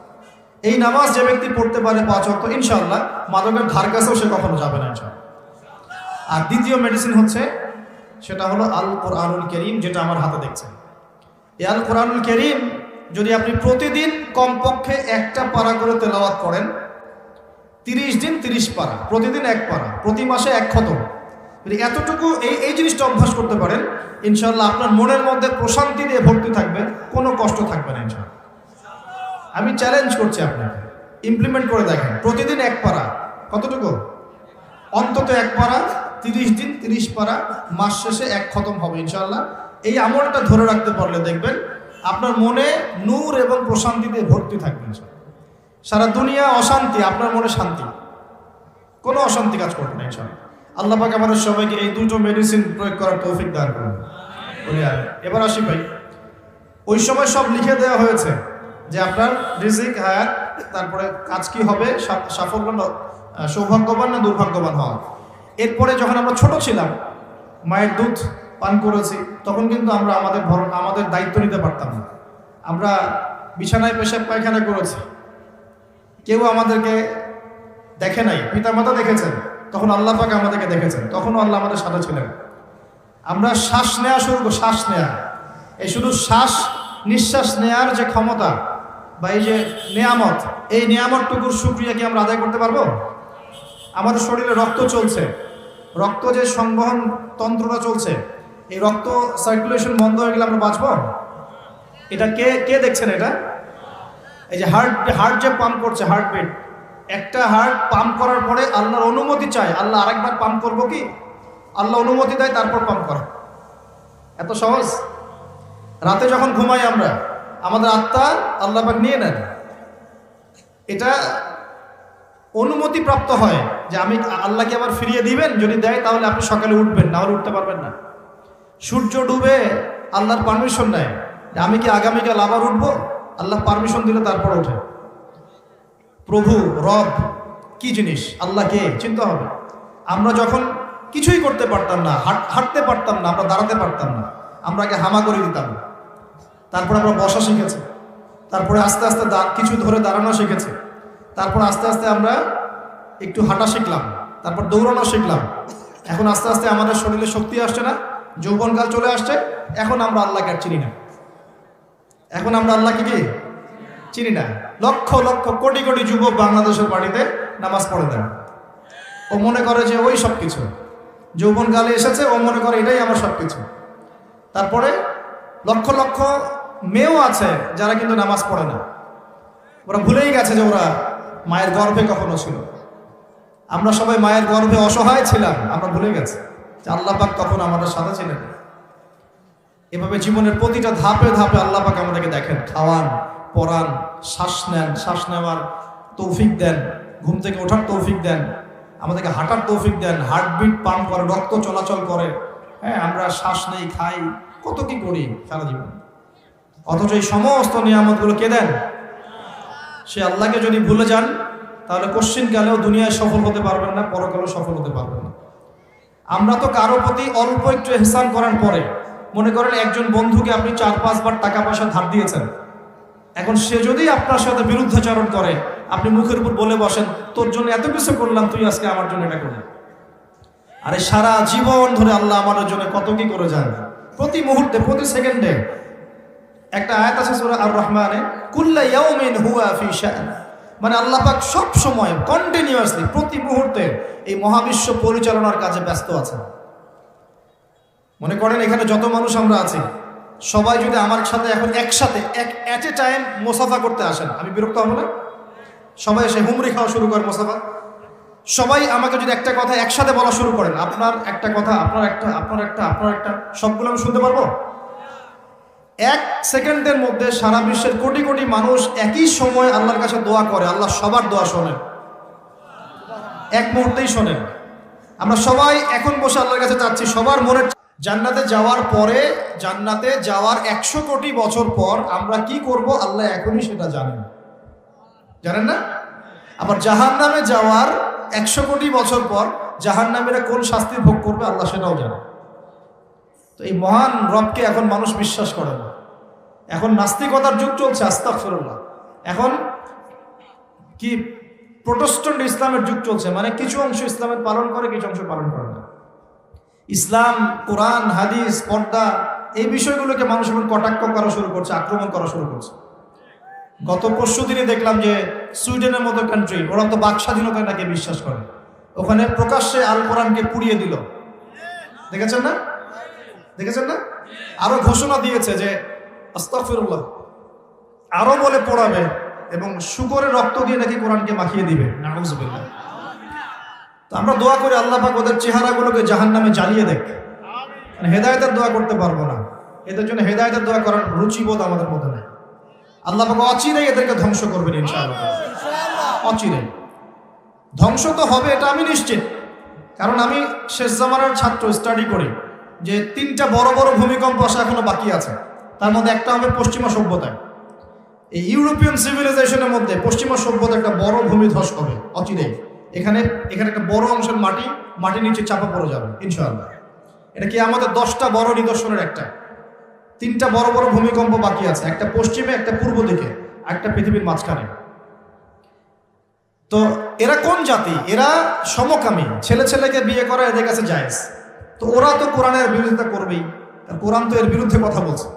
S1: এই নামাজ যে ব্যক্তি পড়তে পারে 5 ওয়াক্ত, ইনশাআল্লাহ মাদকের ধার কাছেও সে কখনো যাবে না ইনশাআল্লাহ। আর দ্বিতীয় মেডিসিন হচ্ছে, সেটা হলো আল কোরআনুল কারীম, যেটা আমার হাতে দেখছেন। এই আল কোরআনুল কারীম যদি আপনি প্রতিদিন কমপক্ষে 1টা পারা করে তেলাওয়াত করেন, 30 দিন 30 পারা, প্রতিদিন 1 পারা, প্রতি মাসে 1 খতম, যদি এতটুকু এই জিনিসটা অভ্যাস করতে পারেন, ইনশাআল্লাহ আপনার মনের মধ্যে প্রশান্তি দিয়ে ভর্তি থাকবে, কোনো কষ্ট থাকবে না ইনশাআল্লাহ। আমি চ্যালেঞ্জ করছি আপনাকে, ইমপ্লিমেন্ট করে দেখেন, প্রতিদিন 1 পারা, কতটুকু? অন্তত 1 পারা, 30 দিন 30 পারা, মাস শেষে 1 খতম হবে ইনশাআল্লাহ। এই আমলটা ধরে রাখতে পারলে দেখবেন আপনার মনে নূর এবং প্রশান্তি দিয়ে ভর্তি থাকবে ইনশাআল্লাহ। সারা দুনিয়া অশান্তি, আপনার মনে শান্তি, কোনো অশান্তি কাজ করবে না ইনশাআল্লাহ। আল্লাহ পাক আমাদের সবাইকে এই দুটো মেডিসিন প্রয়োগ করার তৌফিক দান করুন। এবার আসি ভাই, ওই সময় সব লিখে দেওয়া হয়েছে যে আপনার রিজিক, হায়াত, তারপরে কাজ কি হবে, সাফল্য, সৌভাগ্যবান না দুর্ভাগ্যবান হওয়া। এরপরে যখন আমরা ছোট ছিলাম, মায়ের দুধ পান করেছি, তখন কিন্তু আমরা আমাদের দায়িত্ব নিতে পারতাম না। আমরা বিছানায় পেশাব পায়খানা করেছি, কেউ আমাদেরকে দেখে নাই, পিতামাতা দেখেছেন, তখন আল্লাহ পাক আমাদেরকে দেখেছেন, তখনও আল্লাহ আমাদের সাথে ছিলেন। আমরা শ্বাস নেওয়া শুরু করি, শ্বাস নেওয়া, এই শুধু শ্বাস নিঃশ্বাস নেওয়ার যে ক্ষমতা বা এই যে নেয়ামত, এই নেয়ামতটুকুর শুকরিয়া কি আমরা আদায় করতে পারবো? আমাদের শরীরে রক্ত চলছে, রক্ত যে সংবহন তন্ত্রটা চলছে, এই রক্ত সার্কুলেশন বন্ধ হয়ে গেলে আমরা বাঁচবো? এটা কে দেখছেন? এটা এই যে হার্ট যে পাম্প করছে, হার্টবিট, একটা হার্ট পাম্প করার পরে আল্লাহর অনুমতি চায়, আল্লাহ আরেকবার পাম্প করবো কি? আল্লাহ অনুমতি দেয়, তারপর পাম্প করে। এত সহজ। রাতে যখন ঘুমাই আমরা, আমাদের আত্মা আল্লাহ পাক নিয়ে নেন, এটা অনুমতি প্রাপ্ত হয় যে আমি আল্লাহকে আবার ফিরিয়ে দিবেন, যদি দেয় তাহলে আপনি সকালে উঠবেন, না হলে উঠতে পারবেন না। সূর্য ডুবে আল্লাহর পারমিশন নেয় যে আমি কি আগামীকাল আবার উঠবো, আল্লাহ পারমিশন দিলে তারপর ওঠে। প্রভু রব কি জিনিস, আল্লাহকে চিন্তা হবে। আমরা যখন কিছুই করতে পারতাম না, হাঁটতে পারতাম না, আমরা দাঁড়াতে পারতাম না, আমরা আগে হামা করে দিতাম, তারপর আমরা বসা শিখেছি, তারপরে আস্তে আস্তে কিছু ধরে দাঁড়ানো শিখেছি, তারপর আস্তে আস্তে আমরা একটু হাঁটা শিখলাম, তারপর দৌড়ানো শিখলাম। এখন আস্তে আস্তে আমাদের শরীরে শক্তি আসছে না, যৌবনকাল চলে আসছে, এখন আমরা আল্লাহকে আর চিনি না। এখন আমরা আল্লাহকে কি চিনি না। লক্ষ লক্ষ কোটি কোটি যুবক বাংলাদেশের বাড়িতে নামাজ পড়ে দেন, ও মনে করে যে ওই সব কিছু, যৌবনকালে এসেছে, ও মনে করে এটাই আমার সব কিছু। তারপরে লক্ষ লক্ষ মেয়েও আছে যারা কিন্তু নামাজ পড়ে না, ওরা ভুলেই গেছে যে ওরা মায়ের গর্ভে কখনো ছিল। আমরা সবাই মায়ের গর্ভে অসহায় ছিলাম, আমরা ভুলে গেছি যে আল্লাহ পাক তখন আমাদের সাথে ছিলেন। এভাবে জীবনের প্রতিটা ধাপে ধাপে আল্লাহ পাক আমাদেরকে দেখেন, খাওয়ান, পড়ান, শ্বাস নেন, শ্বাস নেওয়ার তৌফিক দেন, ঘুম থেকে ওঠার তৌফিক দেন, আমাদেরকে হাঁটার তৌফিক দেন, হার্টবিট পাম্প করে, রক্ত চলাচল করে। হ্যাঁ, আমরা শ্বাস নেই, খাই, কত কি করি সারা জীবন, অথচ এই সমস্ত নিয়ামতগুলো কে দেন? সে আল্লাহকে যদি ভুলে যান তাহলে কোশ্চিনকালেও দুনিয়ায় সফল হতে পারবেন না, পরকালেও সফল হতে পারবেন না। আমরা তো কারো প্রতি অল্প একটু ইহসান করার পরে, মনে করেন একজন বন্ধুকে আপনি 4-5 বার টাকা পয়সা ধার দিয়েছেন, এখন সে যদি আপনার সাথে বিরুদ্ধাচরণ করে, আপনি মুখের উপর বলে বসেন তোর জন্য এত কিছু করলাম, তুই আজকে আমার জন্য এটা করলি। আরে সারা জীবন ধরে আল্লাহ আমাদের জন্য কত কি করে যান, প্রতি মুহূর্তে, প্রতি সেকেন্ডে। একটা আয়াত আছে সূরা আর-রহমানে, কুল্লা ইয়াউমিন হুয়া ফি শান, মানে আল্লাহ পাক সব সময় কন্টিনিউয়াসলি প্রতি মুহূর্তে এই মহাবিশ্ব পরিচালনার কাজে ব্যস্ত আছেন। মনে করেন এখানে যত মানুষ আমরা আছি, সবাই যদি আমার সাথে এখন একসাথে এট এ টাইম মোসাফা করতে আসেন, আমি বিরক্ত হব না? সবাই এসে হুমরি খাওয়া শুরু করে মোসাফা, সবাই আমাকে যদি একটা কথা একসাথে বলা শুরু করেন, আপনার একটা কথা, আপনার একটা, আপনার একটা, আপনার একটা, সবগুলো আমি শুনতে পারবো? 1 সেকেন্ডের মধ্যে সারা বিশ্বের কোটি কোটি মানুষ একই সময় আল্লাহর কাছে দোয়া করে, আল্লাহ সবার দোয়া শোনেন, এক মুহূর্তেই শোনেন। আমরা সবাই এখন বসে আল্লাহর কাছে চাচ্ছি সবার মনের। জান্নাতে যাওয়ার পরে, জান্নাতে যাওয়ার 100 কোটি বছর পর আমরা কি করব আল্লাহ এখনই সেটা জানেন, জানেন না? আবার জাহান্নামে যাওয়ার 100 কোটি বছর পর জাহান্নামীরা কোন শাস্তি ভোগ করবে আল্লাহ সেটাও জানে। তো এই মহান রবকে এখন মানুষ বিশ্বাস করে না, এখন নাস্তিকতার যুগ চলছে, আস্তাগফিরুল্লাহ। এখন কি প্রোটেস্ট্যান্ট ইসলামের যুগ চলছে, মানে কিছু অংশ ইসলামের পালন করে, কিছু অংশ পালন করে না। ইসলাম, কোরআন, হাদিস, পর্দা, এই বিষয়গুলোকে মানুষ এখন কটাক্ষ করা শুরু করছে, আক্রমণ করা শুরু করছে। গত পরশু দিনে দেখলাম যে সুইডেনের মতো কান্ট্রি, ওরা তো বাক স্বাধীনতায় নাকি বিশ্বাস করে, ওখানে প্রকাশ্যে আল কোরআনকে পুড়িয়ে দিল। দেখেছেন না? দেখেছেন না? আরো ঘোষণা দিয়েছে যে আস্তাগফিরুল্লাহ, আরো বলে পড়াবে এবং শুকরের রক্ত দিয়ে নাকি কোরআনকে মাখিয়ে দিবে। নাউযুবিল্লাহ। তো আমরা দোয়া করি আল্লাহ পাক ওদের চেহারাগুলোকে জাহান্নামে জ্বালিয়ে দেখ। মানে হেদায়েতের দোয়া করতে পারবো না, এদের জন্য হেদায়েতের দোয়া করার রুচিবোধ আমাদের মধ্যে নেই। আল্লাহ পাক অচিরেই এদেরকে ধ্বংস করবেন ইনশাআল্লাহ, অচিরেই ধ্বংস তো হবে, এটা আমি নিশ্চিত। কারণ আমি শেষ জামানার ছাত্র, স্টাডি করি যে 3টা বড় বড় ভূমিকম্প আসা এখনো বাকি আছে। তার মধ্যে একটা হবে পশ্চিমা সভ্যতায়, এই ইউরোপিয়ান সিভিলাইজেশনের মধ্যে পশ্চিমা সভ্যতা একটা বড় ভূমিধস হবে অচিরেই। এখানে একটা বড় অংশের মাটি নিচে চাপা পড়ে যাবে ইনশাআল্লাহ। এটা কি আমাদের 10টা বড় নিদর্শনের একটা। 3টা বড় বড় ভূমিকম্প বাকি আছে, একটা পশ্চিমে, একটা পূর্ব দিকে, একটা পৃথিবীর মাঝখানে। তো এরা কোন জাতি? এরা সমকামী, ছেলে ছেলেকে বিয়ে করা এদের কাছে জায়েজ। তো ওরা তো কোরআনের বিরোধিতা করবেই, কোরআন তো এর বিরুদ্ধে কথা বলছে।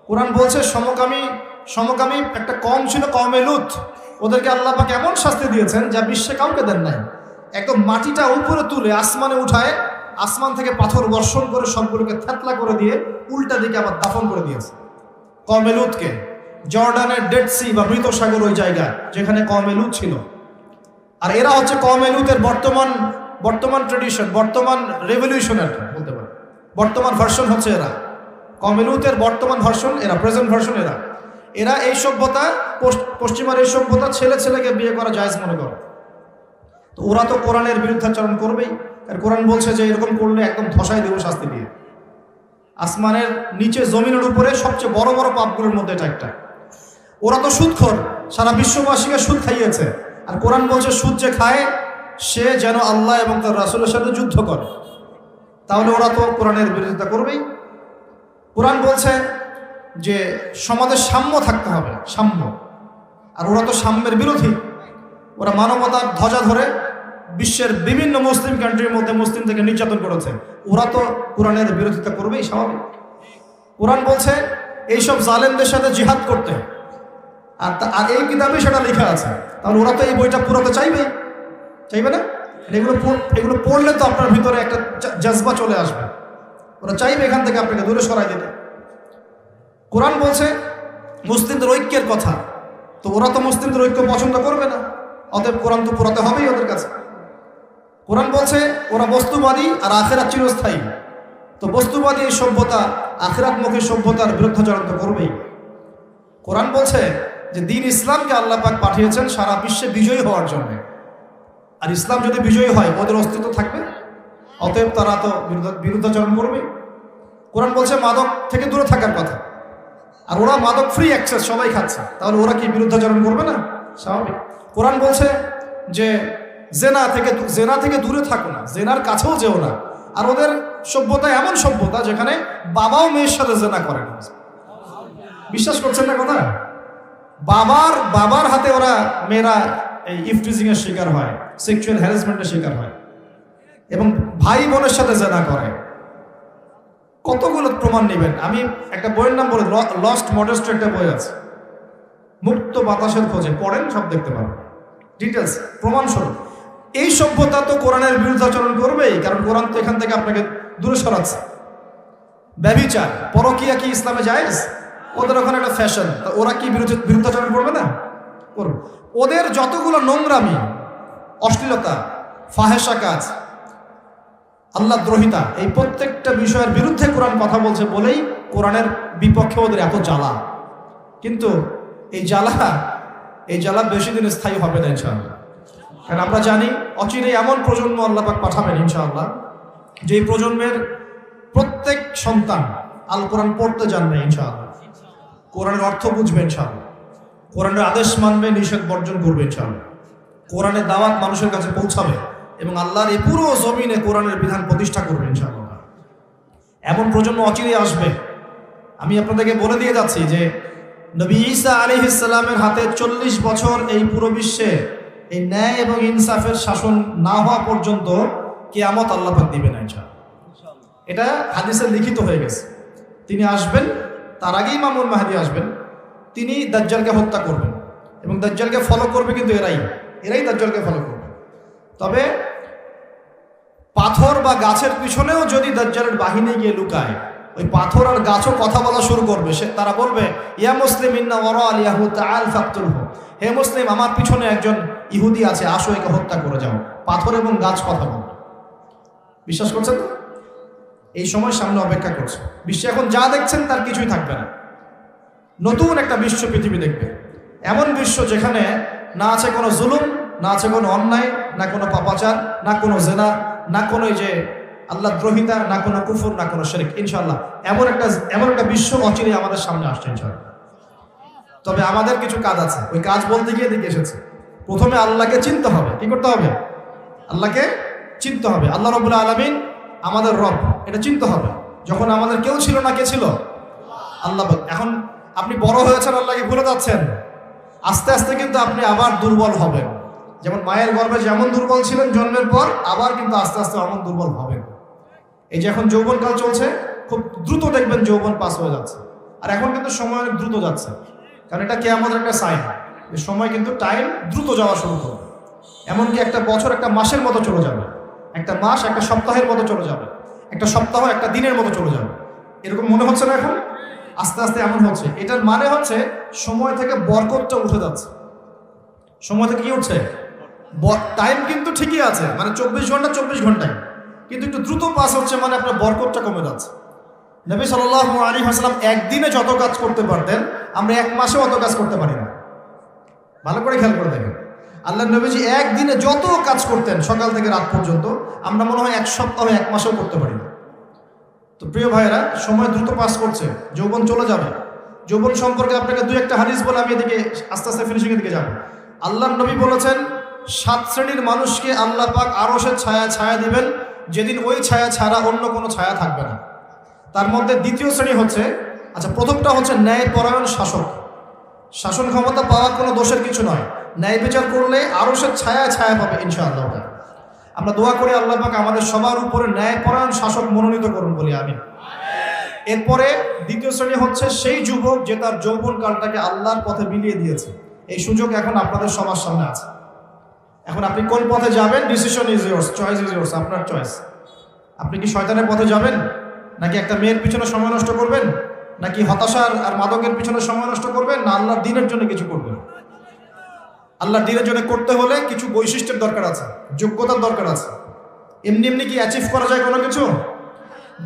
S1: কোরআন বলছে সমকামী একটা কম ছিল, কওমে লূত, ওদেরকে আল্লাহ পাক এমন শাস্তি দিয়েছেন যা বিশ্বে কাউকে দেন নাই। একদম মাটিটা উপরে তুলে আসমানে উঠায়, আসমান থেকে পাথর বর্ষণ করে সবগুলোকে থেতলা করে দিয়ে উল্টা দিকে আবার দাফন করে দিয়েছে কওমে লূতকে। জর্ডানের ডেড সি বা মৃত সাগর ওই জায়গা যেখানে কওমে লূত ছিল। আর এরা হচ্ছে কওমে লূতের বর্তমান ট্রেডিশন, বর্তমান রেভলিউশনের বলতে পারে, বর্তমান ভার্সন হচ্ছে এরা। কওমে লূতের বর্তমান ভার্সন এরা, প্রেজেন্ট ভার্সন এরা এই সভ্যতা, পশ্চিমার এই সভ্যতা ছেলে ছেলেকে বিয়ে করা জায়েজ মনে করে। তো ওরা তো কোরআনের বিরুদ্ধাচরণ করবেই, আর কোরআন বলছে যে এরকম করলে একদম ধসাই দেব শাস্তি দিয়ে। আসমানের নিচে জমিনের উপরে সবচেয়ে বড় বড় পাপগুলোর মধ্যে এটা একটা। ওরা তো সুদখোর, সারা বিশ্ববাসীকে সুদ খাইয়েছে, আর কোরআন বলছে সুদ যে খায় সে যেন আল্লাহ এবং তার রাসূলের সাথে যুদ্ধ করে। তাহলে ওরা তো কোরআনের বিরোধিতা করবেই। কোরআন বলছে যে সমাজে সাম্য থাকতে হবে, সাম্য, আর ওরা তো সাম্যের বিরোধী। ওরা মানবতার ধ্বজা ধরে বিশ্বের বিভিন্ন মুসলিম কান্ট্রির মধ্যে মুসলিম থেকে নির্যাতন করেছে। ওরা তো কোরআনের বিরোধিতা করবেই, স্বাভাবিক। কোরআন বলছে এইসব জালেমদের সাথে জিহাদ করতে, আর এই কিতাবে সেটা লেখা আছে। তাহলে ওরা তো এই বইটা পুরোতে চাইবে না? এগুলো পড়লে তো আপনার ভিতরে একটা জজবা চলে আসবে, ওরা চাইবে এখান থেকে আপনাকে দূরে সরাই দিতে। কোরআন বলছে মুসলিমদের ঐক্যের কথা, তো ওরা তো মুসলিমদের ঐক্য পছন্দ করবে না, অতএব কোরআন তো পুরাতে হবেই ওদের কাছে। কোরআন বলছে ওরা বস্তুবাদী আর আখিরাত চিরস্থায়ী, তো বস্তুবাদী এই সভ্যতা আখিরাতমুখী সভ্যতার বিরুদ্ধাচরণ তো করবেই। কোরআন বলছে যে দিন ইসলামকে আল্লাহ পাক পাঠিয়েছেন সারা বিশ্বে বিজয়ী হওয়ার জন্য, আর ইসলাম যদি বিজয়ী হয় ওদের অস্তিত্ব থাকবে, অতএব তারা তো বিরুদ্ধাচরণ করবে। কোরআন বলছে মাদক থেকে দূরে থাকার কথা, আর ওরা মাদক ফ্রি অ্যাক্সেস সবাই খাচ্ছে, তাহলে ওরা কি বিরুদ্ধাচরণ করবে না? স্বাভাবিক। কোরআন বলছে যে জেনা থেকে দূরে থাকো না, জেনার কাছেও যেও না। আর ওদের সভ্যতা এমন সভ্যতা যেখানে বাবাও মেয়ের সাথে জেনা করে না। বিশ্বাস করছেন না কথা? বাবার হাতে ওরা মেয়েরা এই ইফটিজিং এর শিকার হয়, সেক্সুয়াল হ্যারাসমেন্টের শিকার হয়, এবং ভাই বোনের সাথে জেনা করে। কতগুলো প্রমাণ নেবেন? আমি একটা বইয়ের নাম বলে, লস্ট মডেস্ট একটা বই আছে, মুক্ত বাতাসের খোঁজে, পড়েন, সব দেখতে পাবেন ডিটেলস, প্রমাণস্বরূপ। এই সভ্যতা তো কোরআনের বিরুদ্ধাচরণ করবেই, কারণ কোরআন তো এখান থেকে আপনাকে দূরে সরাচ্ছে। ব্যভিচার, পরকিয়া কি ইসলামে জায়েজ? ওদের ওখানে একটা ফ্যাশন, ওরা কি বিরুদ্ধাচরণ করবে না? করবে। ওদের যতগুলো নোংরামি, অশ্লীলতা, ফাহেসা কাজ, আল্লাহ দ্রোহিতা, এই প্রত্যেকটা বিষয়ের বিরুদ্ধে কোরআন কথা বলছে বলেই কোরআনের বিপক্ষে ওদের এত জ্বালা। কিন্তু এই জ্বালা বেশি দিন স্থায়ী হবে না ইনশাআল্লাহ। কারণ আমরা জানি অচিরেই এমন প্রজন্ম আল্লাহ পাক পাঠাবেন ইনশাআল্লাহ, যে এই প্রজন্মের প্রত্যেক সন্তান আল কোরআন পড়তে জানবে ইনশাআল্লাহ, কোরআনের অর্থ বুঝবে ইনশাআল্লাহ, কোরআনের আদেশ মানবে, নিষেধ বর্জন করবে ইনশাআল্লাহ, কোরআনের দাওয়াত মানুষের কাছে পৌঁছাবে, এবং আল্লাহর এই পুরো জমিনে কোরআনের বিধান প্রতিষ্ঠা করবে ইনশাআল্লাহ। এমন প্রজন্ম অচিরেই আসবে। আমি আপনাদেরকে বলে দিয়ে যাচ্ছি যে নবী ঈসা আলাইহিস সালামের হাতে 40 বছর এই পুরো বিশ্বে এই ন্যায় এবং ইনসাফের শাসন না হওয়া পর্যন্ত কিয়ামত আল্লাহ পাক দিবেন না ইনশাআল্লাহ। এটা হাদিসে লিখিত হয়ে গেছে। তিনি আসবেন, তার আগেই ইমামুল মাহদী আসবেন, তিনি দাজ্জালকে হত্যা করবেন, এবং দাজ্জালকে ফলো করবে কিন্তু এরাই দাজ্জালকে ফলো করবে। তবে পাথর বা গাছের পিছনেও যদি দাজ্জালের বাহিনী গিয়ে লুকায়, ওই পাথর আর গাছও কথা বলা শুরু করবে। তারা বলবে, ইয়া মুসলিম ইন্না ওয়ারা আল ইয়াহুদ তাআল ফাকতুলহু, হে মুসলিম, আমার পিছনে একজন ইহুদি আছে, আসো একে হত্যা করে যাও। পাথর এবং গাছ কথা বলবে। বিশ্বাস করছেন? এই সময় সামনে অপেক্ষা করছে। বিশ্বে এখন যা দেখছেন তার কিছুই থাকবে না। নতুন একটা বিশ্ব পৃথিবী দেখবে, এমন বিশ্ব যেখানে না আছে কোনো জুলুম, না আছে কোনো অন্যায়, না কোনো পাপাচার, না কোনো জেনা, না কোনো এই যে আল্লাহ দ্রোহিতা, না কোনো কুফর, না কোনো শিরক। ইনশাআল্লাহ এমন একটা বিশ্ব অচিরেই আমাদের সামনে আসছে ইনশাআল্লাহ। তবে আমাদের কিছু কাজ আছে, ওই কাজ বলতে গিয়ে দিকে এসেছে। প্রথমে আল্লাহকে চিনতে হবে। কি করতে হবে? আল্লাহকে চিনতে হবে। আল্লাহ রাব্বুল আলামিন আমাদের রব, এটা চিনতে হবে। যখন আমাদের কেউ ছিল না, কে ছিল? আল্লাহ। এখন আপনি বড় হয়েছেন, আল্লাহকে ভুলে যাচ্ছেন, আস্তে আস্তে কিন্তু আপনি আবার দুর্বল হবেন। যেমন মায়ের গর্ভে যেমন দুর্বল ছিলেন জন্মের পর, আবার কিন্তু আস্তে আস্তে এমন দুর্বল হবেন। এই যে এখন যৌবনকাল চলছে, খুব দ্রুত দেখবেন যৌবন পাস হয়ে যাচ্ছে। আর এখন কিন্তু সময় অনেক দ্রুত যাচ্ছে, কারণ এটা কিয়ামতের একটা সাইন, যে সময় কিন্তু টাইম দ্রুত যাওয়া শুরু করবে। এমনকি একটা বছর একটা মাসের মতো চলে যাবে, একটা মাস একটা সপ্তাহের মতো চলে যাবে, একটা সপ্তাহ একটা দিনের মতো চলে যাবে। এরকম মনে হচ্ছে না এখন? আস্তে আস্তে এমন হচ্ছে। এটার মানে হচ্ছে সময় থেকে বরকতটা উঠে যাচ্ছে। সময় থেকে কি উঠছে? টাইম কিন্তু ঠিকই আছে, মানে 24 ঘন্টা 24 ঘন্টায়, কিন্তু একটু দ্রুত পাস হচ্ছে, মানে আপনার বরকতটা কমে যাচ্ছে। নবী সাল্লাল্লাহু আলাইহি ওয়াসাল্লাম একদিনে যত কাজ করতে পারতেন, আমরা এক মাসে অত কাজ করতে পারি না। ভালো করে খেয়াল করে দেখেন, আল্লাহ নবীজি একদিনে যত কাজ করতেন সকাল থেকে রাত পর্যন্ত, আমরা মনে হয় এক সপ্তাহ এক মাসেও করতে পারি না। তো প্রিয় ভাইয়েরা, সময় দ্রুত পাস করছে, যৌবন চলে যাবে। যৌবন সম্পর্কে আপনাকে দুই একটা হাদিস বলে আমি এদিকে আস্তে আস্তে ফিনিশিংয়ের দিকে যাব। আল্লাহর নবী বলেছেন 7 শ্রেণীর মানুষকে আল্লাহ পাক আরশের ছায়া দিবেন, যেদিন ওই ছায়া ছাড়া অন্য কোনো ছায়া থাকবে না। তার মধ্যে দ্বিতীয় শ্রেণী হচ্ছে, আচ্ছা প্রথমটা হচ্ছে ন্যায়পরায়ণ শাসক। শাসন ক্ষমতা পাওয়া কোনো দোষের কিছু নয়, ন্যায় বিচার করলে আরশের ছায়া পাবে ইনশাআল্লাহ। আমরা দোয়া করি আল্লাহ পাক আমাদের সবার উপরে ন্যায়পরায়ণ শাসক মনোনীত করুন বলি আমিন। এরপরে দ্বিতীয় শ্রেণী হচ্ছে সেই যুবক যে তার যৌবনকালটাকে আল্লাহর পথে বিলিয়ে দিয়েছে। এই সুযোগ এখন আপনাদের সবার সামনে আছে। এখন আপনি কোন পথে যাবেন, decision is yours, choice is yours, আপনার চয়েস। আপনি কি শয়তানের পথে যাবেন, নাকি একটা মেয়ের পিছনে সময় নষ্ট করবেন, নাকি হতাশার আর মাদকের পিছনে সময় নষ্ট করবেন, না আল্লাহর দ্বীনের জন্য কিছু করবেন? আল্লাহর দ্বীনের জন্য করতে হলে কিছু বৈশিষ্ট্যের দরকার আছে, যোগ্যতার দরকার আছে। এমনি এমনি কি অ্যাচিভ করা যায় কোনো কিছু?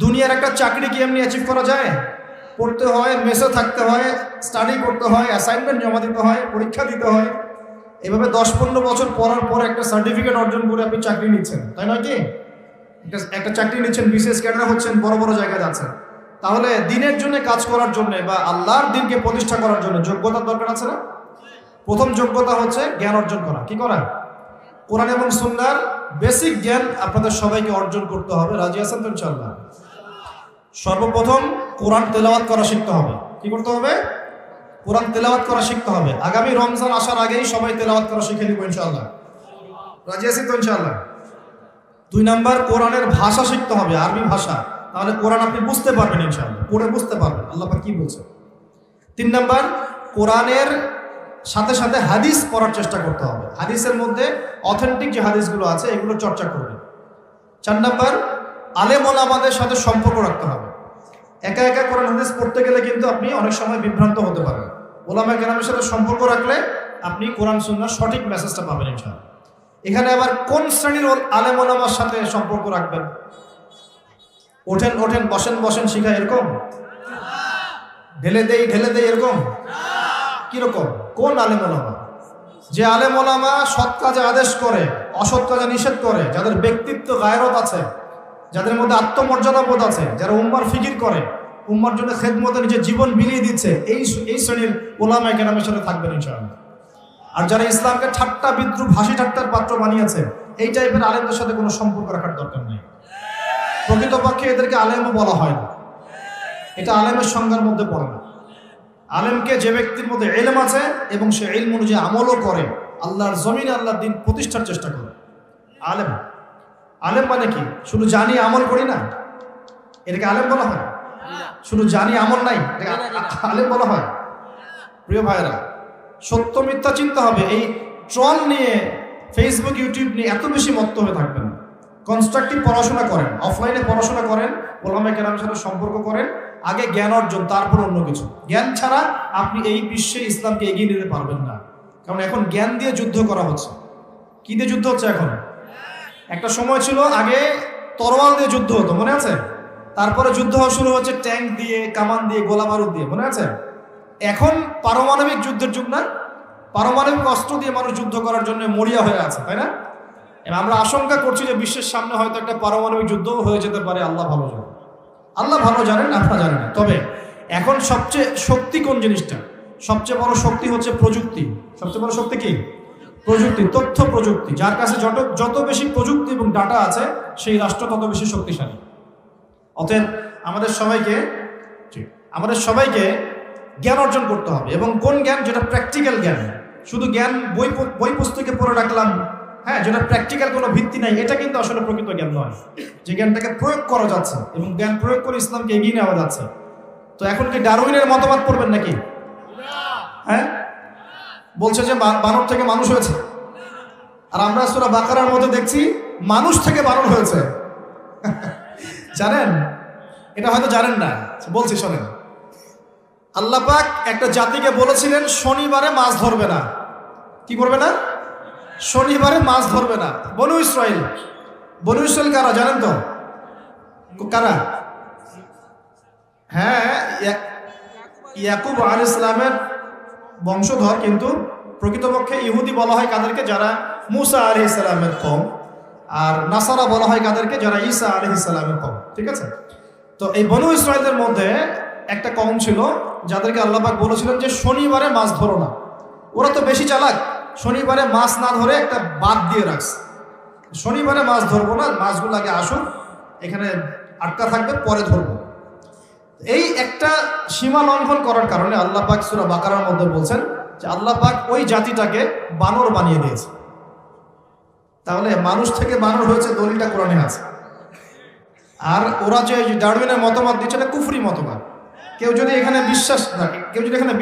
S1: দুনিয়ার একটা চাকরি কি এমনি অ্যাচিভ করা যায়? পড়তে হয়, মেসে থাকতে হয়, স্টাডি করতে হয়, অ্যাসাইনমেন্ট জমা দিতে হয়, পরীক্ষা দিতে হয়। এভাবে 10-15 বছর পড়ার পর একটা সার্টিফিকেট অর্জন করে আপনি চাকরি নিচ্ছেন, তাই নয় কি? একটা চাকরি নিচ্ছেন, বিশেষ ক্যাডার হচ্ছেন, বড় বড় জায়গায় যাচ্ছেন। তাহলে দিনের জন্য কাজ করার জন্য বা আল্লাহর দিনকে প্রতিষ্ঠা করার জন্য যোগ্যতার দরকার আছে না? প্রথম যোগ্যতা হচ্ছে জ্ঞান অর্জন করা। কি করা? কোরআন এবং সুন্নাহর বেসিক জ্ঞান আপনাদের সবাইকে অর্জন করতে হবে। রাজি আছেন তো ইনশাআল্লাহ? সর্বপ্রথম কোরআন তেলাওয়াত করা শিখতে হবে। কি করতে হবে? কোরআন তেলাওয়াত করা শিখতে হবে। আগামী রমজান আসার আগেই সবাই তেলাওয়াত করা শিখে নিব ইনশাআল্লাহ। রাজি আছি তো ইনশাআল্লাহ? 2 নাম্বার, কোরআনের ভাষা শিখতে হবে, আরবি ভাষা। তাহলে কোরআন আপনি বুঝতে পারবেন ইনশাআল্লাহ, পড়ে বুঝতে পারবেন আল্লাহ পাক কি বলছে। 3 নাম্বার, কোরআনের সাথে সাথে হাদিস পড়ার চেষ্টা করতে হবে। হাদিসের মধ্যে অথেন্টিক যে হাদিসগুলো আছে এগুলো চর্চা করবেন। 4 নাম্বার, আলেম ওলামাদের সাথে সম্পর্ক রাখতে হবে। একা একা কোরআন হাদিস পড়তে গেলে কিন্তু আপনি অনেক সময় বিভ্রান্ত হতে পারেন। ওলামা কেরামের সাথে সম্পর্ক রাখলে আপনি কোরআন সুন্নাহর সঠিক মেসেজটা পাবেন ইনশাআল্লাহ। এখানে আবার কোন শ্রেণীর আলেম ওলামার সাথে সম্পর্ক রাখবেন? ওঠেন বসেন শিখা এরকম, ঢেলে দেই এরকম? কিরকম? কোন আলেম ওলামা? যে আলেম ওলামা সৎ কাজে আদেশ করে, অসৎ কাজে নিষেধ করে, যাদের ব্যক্তিত্ব গায়রত আছে, যাদের মধ্যে আত্মমর্যাদা বোধ আছে, যারা উম্মার ফিকির করে, উম্মার জন্য খেদমতে নিজের জীবন বিলিয়ে দিচ্ছে, এই শ্রেণীর ওলামা কেরামের সাথে থাকবেন ইনশাআল্লাহ। আর যারা ইসলামকে ঠাট্টা বিদ্রুপ হাসি ঠাট্টার পাত্র বানিয়েছে, এই টাইপের আলেমদের সাথে কোনো সম্পর্ক রাখার দরকার নেই। প্রকৃতপক্ষে এদেরকে আলেমও বলা হয় না, এটা আলেমের সংজ্ঞার মধ্যে পড়ে না। আলেমকে যে ব্যক্তির মধ্যে ইলম আছে এবং সে ইলম অনুযায়ী আমলও করে, আল্লাহর জমিনে আল্লাহর দিন প্রতিষ্ঠার চেষ্টা করে, আলেম। আলেম মানে কি? শুধু জানি আমল করি না, এটাকে আলেম বলা হয়? শুধু জানি আমল নাই, এটাকে আলেম বলা হয়? প্রিয় ভাইরা, সত্য মিথ্যা চিন্তা হবে। এই ট্রল নিয়ে, ফেসবুক ইউটিউব নিয়ে এত বেশি মত্ত হয়ে থাকবেন। কনস্ট্রাকটিভ পড়াশোনা করেন, অফলাইনে পড়াশোনা করেন, ওলামা কেরামের সাথে সম্পর্ক করেন, আগে জ্ঞান অর্জন, তারপর অন্য কিছু। জ্ঞান ছাড়া আপনি এই বিশ্বে ইসলামকে এগিয়ে নিতে পারবেন না। কারণ এখন জ্ঞান দিয়ে যুদ্ধ করা হচ্ছে। কি দিয়ে যুদ্ধ হচ্ছে এখন? একটা সময় ছিল আগে তরোয়াল দিয়ে যুদ্ধ হতো, মনে আছে? তারপরে যুদ্ধ হওয়া শুরু হচ্ছে ট্যাঙ্ক দিয়ে, কামান দিয়ে, গোলা বারুদ দিয়ে, মনে আছে? এখন পারমাণবিক যুদ্ধের যুগ না? পারমাণবিক অস্ত্র দিয়ে মানুষ যুদ্ধ করার জন্য মরিয়া হয়ে আছে, তাই না? আমরা আশঙ্কা করছি যে বিশ্বের সামনে হয়তো একটা পারমাণবিক যুদ্ধ হয়ে যেতে পারে। আল্লাহ ভালো জানেন, আল্লাহ ভালো জানেন, আপনারা জানেন না। তবে এখন সবচেয়ে শক্তি কোন জিনিসটা? সবচেয়ে বড় শক্তি হচ্ছে প্রযুক্তি। সবচেয়ে বড় শক্তি কি? প্রযুক্তি, তথ্য প্রযুক্তি। যার কাছে যত বেশি প্রযুক্তি এবং ডাটা আছে, সেই রাষ্ট্র তত বেশি শক্তিশালী। অতএব আমাদের সবাইকে জ্ঞান অর্জন করতে হবে। এবং কোন জ্ঞান? যেটা প্র্যাকটিক্যাল জ্ঞান। শুধু জ্ঞান বই পুস্তকে পড়ে রাখলাম, হ্যাঁ, যেটা প্র্যাকটিক্যাল কোনো ভিত্তি নাই, এটা কিন্তু আসলে প্রকৃত জ্ঞান নয়। যে জ্ঞানটাকে প্রয়োগ করা যাচ্ছে এবং জ্ঞান প্রয়োগ করে ইসলামকে এগিয়ে নেওয়া যাচ্ছে। তো এখন কি ডারউইনের মতবাদ পড়বেন নাকি? হ্যাঁ, বলছে যে বানর থেকে মানুষ হয়েছে, আর আমরা সূরা বাকারার মধ্যে দেখছি মানুষ থেকে বানর হয়েছে। জানেন? এটা হয়তো জানেন না, বলছি শোনেন। আল্লাহ পাক একটা জাতিকে বলেছিলেন শনিবারে মাছ ধরবে না। কি করবে না? শনিবারে মাছ ধরবে না। বনু ইসরাইল। বনু ইসরাইল কারা জানেন তো? কারা? হ্যাঁ, ইয়াকুব আলাইহিস সালামের বংশধর, কিন্তু প্রকৃতপক্ষে ইহুদি বলা হয় কাদেরকে? যারা মুসা আলাইহিস সালামের কওম। আর নাসারা বলা হয় কাদেরকে? যারা ঈসা আলাইহিস সালামের কওম। ঠিক আছে? তো এই বনু ইসরাইলের মধ্যে একটা কওম ছিল যাদেরকে আল্লাহ পাক বলেছিলেন যে শনিবারে মাছ ধরো না। ওরা তো বেশি চালাক, শনিবারে মাছ না ধরে একটা বাদ দিয়ে রাখছে, শনিবারে মাছ ধরবো না, মাছগুলো আগে আসুক, এখানে আটকা থাকবে, পরে ধরবো। এই একটা সীমা লঙ্ঘন করার কারণে আল্লাহ পাক সূরা বাকারার মধ্যে বলছেন যে আল্লাহ পাক ওই জাতিটাকে বানর বানিয়ে দিয়েছে। তাহলে মানুষ থেকে বানর হয়েছে, দলিলটা কোরআনে আছে। আর ওরা যে ডারউইনের মতবাদ দিচ্ছে এটা কুফরি মতবাদ। কেউ যদি এখানে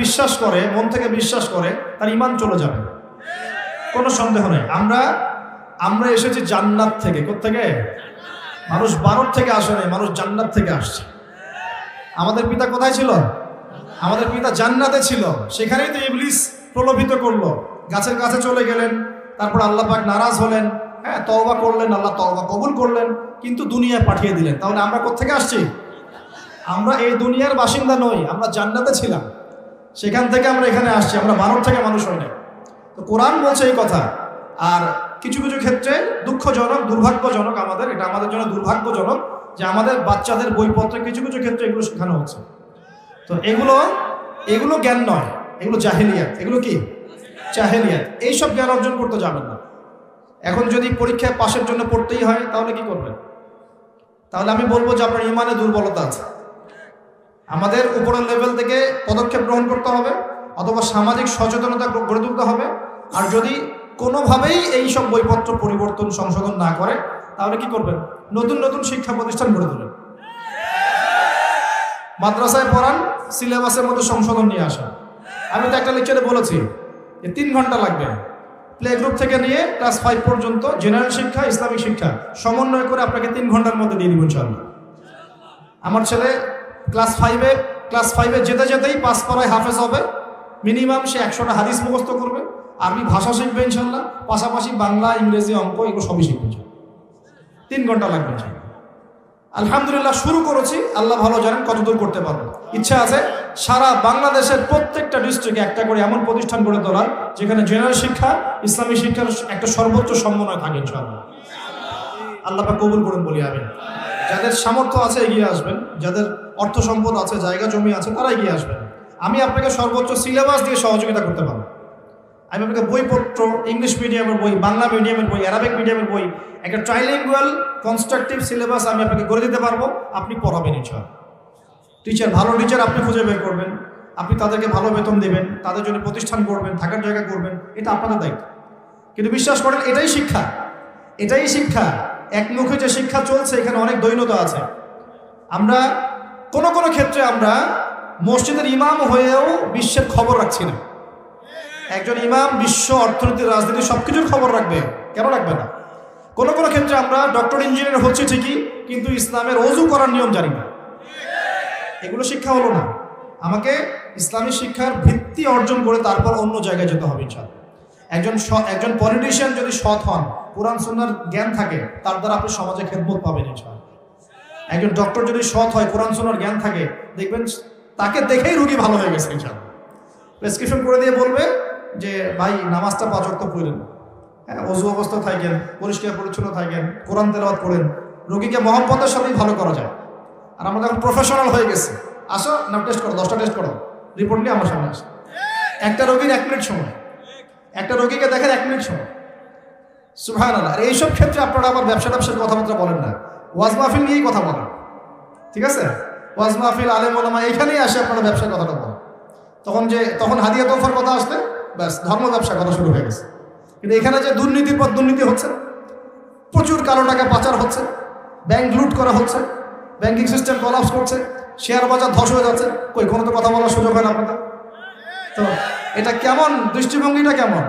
S1: বিশ্বাস করে, মন থেকে বিশ্বাস করে, তার ঈমান চলে যাবে, কোনো সন্দেহ নেই। আমরা এসেছি জান্নাত থেকে। কোত্থেকে? মানুষ বানর থেকে আসে নাই, মানুষ জান্নাত থেকে আসছে। আমাদের পিতা কোথায় ছিল? আমাদের পিতা জান্নাতে ছিল। সেখানেই তো ইবলিস প্রলোভিত করলো, গাছের কাছে চলে গেলেন। তারপর আল্লাহ পাক নারাজ হলেন, হ্যাঁ, তওবা করলেন, আল্লাহ তওবা কবুল করলেন, কিন্তু দুনিয়ায় পাঠিয়ে দিলেন। তাহলে আমরা কোত্থেকে আসছি? আমরা এই দুনিয়ার বাসিন্দা নই, আমরা জান্নাতে ছিলাম, সেখান থেকে আমরা এখানে আসছি। আমরা বানর থেকে মানুষ হই না। তো কোরআন বলছে এই কথা। আর কিছু কিছু ক্ষেত্রে দুঃখজনক, দুর্ভাগ্যজনক, এটা আমাদের জন্য দুর্ভাগ্যজনক যে আমাদের বাচ্চাদের বইপত্রে কিছু কিছু ক্ষেত্রে এগুলো শেখানো হচ্ছে। তো এগুলো জ্ঞান নয়, এগুলো জাহেলিয়াত। এগুলো কি? জাহেলিয়াত। এইসব জ্ঞান অর্জন করতে যাবেন না। এখন যদি পরীক্ষায় পাশের জন্য পড়তেই হয়, তাহলে কি করবেন? তাহলে আমি বলবো যে আপনার ইমানে দুর্বলতা আছে। আমাদের উপরের লেভেল থেকে পদক্ষেপ গ্রহণ করতে হবে, অথবা সামাজিক সচেতনতা গড়ে তুলতে হবে। আর যদি কোনোভাবেই এই সব বইপত্র পরিবর্তন, সংশোধন না করে, তাহলে কি করবেন? নতুন নতুন শিক্ষা প্রতিষ্ঠান গড়ে তোলেন, মাদ্রাসায় পড়ান, সিলেবাসের মধ্যে সংশোধন নিয়ে আসেন। আমি তো একটা লেকচারে বলেছি যে 3 ঘন্টা লাগবে প্লে গ্রুপ থেকে নিয়ে ক্লাস 5 পর্যন্ত জেনারেল শিক্ষা, ইসলামিক শিক্ষা সমন্বয় করে আপনাকে 3 ঘন্টার মধ্যে দিয়ে দিব ইনশাআল্লাহ। আমার ছেলে ক্লাস 5-এ যেতে যেতেই পাস করায় হাফেজ হবে। মিনিমাম সে 100টা হাদিস মুখস্থ করবে, আরবি ভাষা শিখবে ইনশাআল্লাহ, পাশাপাশি বাংলা, ইংরেজি, অঙ্ক এগুলো সবই শিখবে। 3 ঘন্টা লাগবে ইনশাআল্লাহ। আলহামদুলিল্লাহ শুরু করেছি, আল্লাহ ভালো জানেন কতদূর করতে পারবো। ইচ্ছা আছে সারা বাংলাদেশের প্রত্যেকটা ডিস্ট্রিক্টে একটা করে এমন প্রতিষ্ঠান গড়ে তোলার যেখানে জেনারেল শিক্ষা, ইসলামী শিক্ষার একটা সর্বোচ্চ সমন্বয় থাকে ইনশাআল্লাহ। আল্লাহ পাক কবুল করুন বলি আমিন। যাদের সামর্থ্য আছে এগিয়ে আসবেন, যাদের অর্থ সম্পদ আছে, জায়গা জমি আছে, তারা এগিয়ে আসবেন। আমি আপনাকে সর্বোচ্চ সিলেবাস দিয়ে সহযোগিতা করতে পারবো। আমি আপনাকে বইপত্র, ইংলিশ মিডিয়ামের বই, বাংলা মিডিয়ামের বই, অ্যারাবিক মিডিয়ামের বই, একটা ট্রাইলিঙ্গুয়াল কনস্ট্রাকটিভ সিলেবাস আমি আপনাকে করে দিতে পারবো। আপনি পড়াবেন ইনশাআল্লাহ। ভালো টিচার আপনি খুঁজে বের করবেন, আপনি তাদেরকে ভালো বেতন দেবেন, তাদের জন্য প্রতিষ্ঠান করবেন, থাকার জায়গা করবেন, এটা আপনাদের দায়িত্ব। কিন্তু বিশ্বাস করেন এটাই শিক্ষা। একমুখী যে শিক্ষা চলছে, এখানে অনেক দৈন্যতা আছে। আমরা কোনো ক্ষেত্রে আমরা মসজিদের ইমাম হয়েও বিশ্বের খবর রাখছি না। একজন ইমাম বিশ্ব অর্থনীতি, রাজনীতি সবকিছুর খবর রাখবে, কেন রাখবে না? কোনো ক্ষেত্রে আমরা ডক্টর, ইঞ্জিনিয়ার হচ্ছে ঠিকই, কিন্তু ইসলামের ওযু করার নিয়ম জানি না। এগুলো শিক্ষা হলো না। আমাকে ইসলামী শিক্ষার ভিত্তি অর্জন করে তারপর অন্য জায়গায় যেতে হবে ইনশাআল্লাহ। একজন পলিটিশিয়ান যদি সৎ হন, কোরআন সুন্নাহর জ্ঞান থাকে, তার দ্বারা আপনি সমাজে খেদমত পাবেন ইনশাআল্লাহ। একজন ডক্টর যদি সৎ হয়, কোরআন সুন্নাহর জ্ঞান থাকে, দেখবেন তাকে দেখেই রোগী ভালো হয়ে গেছে ইনশাআল্লাহ। প্রেসক্রিপশন করে দিয়ে বলবে যে ভাই নামাজটা 5 ওয়াক্ত পড়েন, হ্যাঁ, ওযু অবস্থা থাকেন, পরিষ্কার পরিচ্ছন্ন থাকেন, কোরআন তেলাওয়াত করেন। রোগীকে মহব্বতের সাথেই ভালো করা যায়। আর আমরা এখন প্রফেশনাল হয়ে গেছি। আসো না, টেস্ট করো, 10টা টেস্ট করো, রিপোর্ট নিয়ে আমার সামনে আসো। একটা রোগীর 1 মিনিট সময়, একটা রোগীকে দেখেন 1 মিনিট সময়। সুবহানাল্লাহ। আর এইসব ক্ষেত্রে আপনারা আবার ব্যবসার কথাবার্তা বলেন না, ওয়াজ মাহফিল নিয়েই কথা বলেন, ঠিক আছে? ওয়াজ মাহফিল, আলেম ওলামা, এখানেই আসে আপনারা ব্যবসার কথাটা বলেন। তখন হাদিয়া তোফার কথা আসলে ব্যাস ধর্ম ব্যবসা কথা শুরু হয়ে গেছে। কিন্তু এখানে যে দুর্নীতির পর দুর্নীতি হচ্ছে, প্রচুর কালো টাকা পাচার হচ্ছে, ব্যাংক লুট করা হচ্ছে, ব্যাংকিং সিস্টেম কলাপস করছে, শেয়ার বাজার ধস হয়ে যাচ্ছে, কোনো তো কথা বলার সুযোগ হয় না আপনাদের। তো এটা কেমন দৃষ্টিভঙ্গিটা? কেমন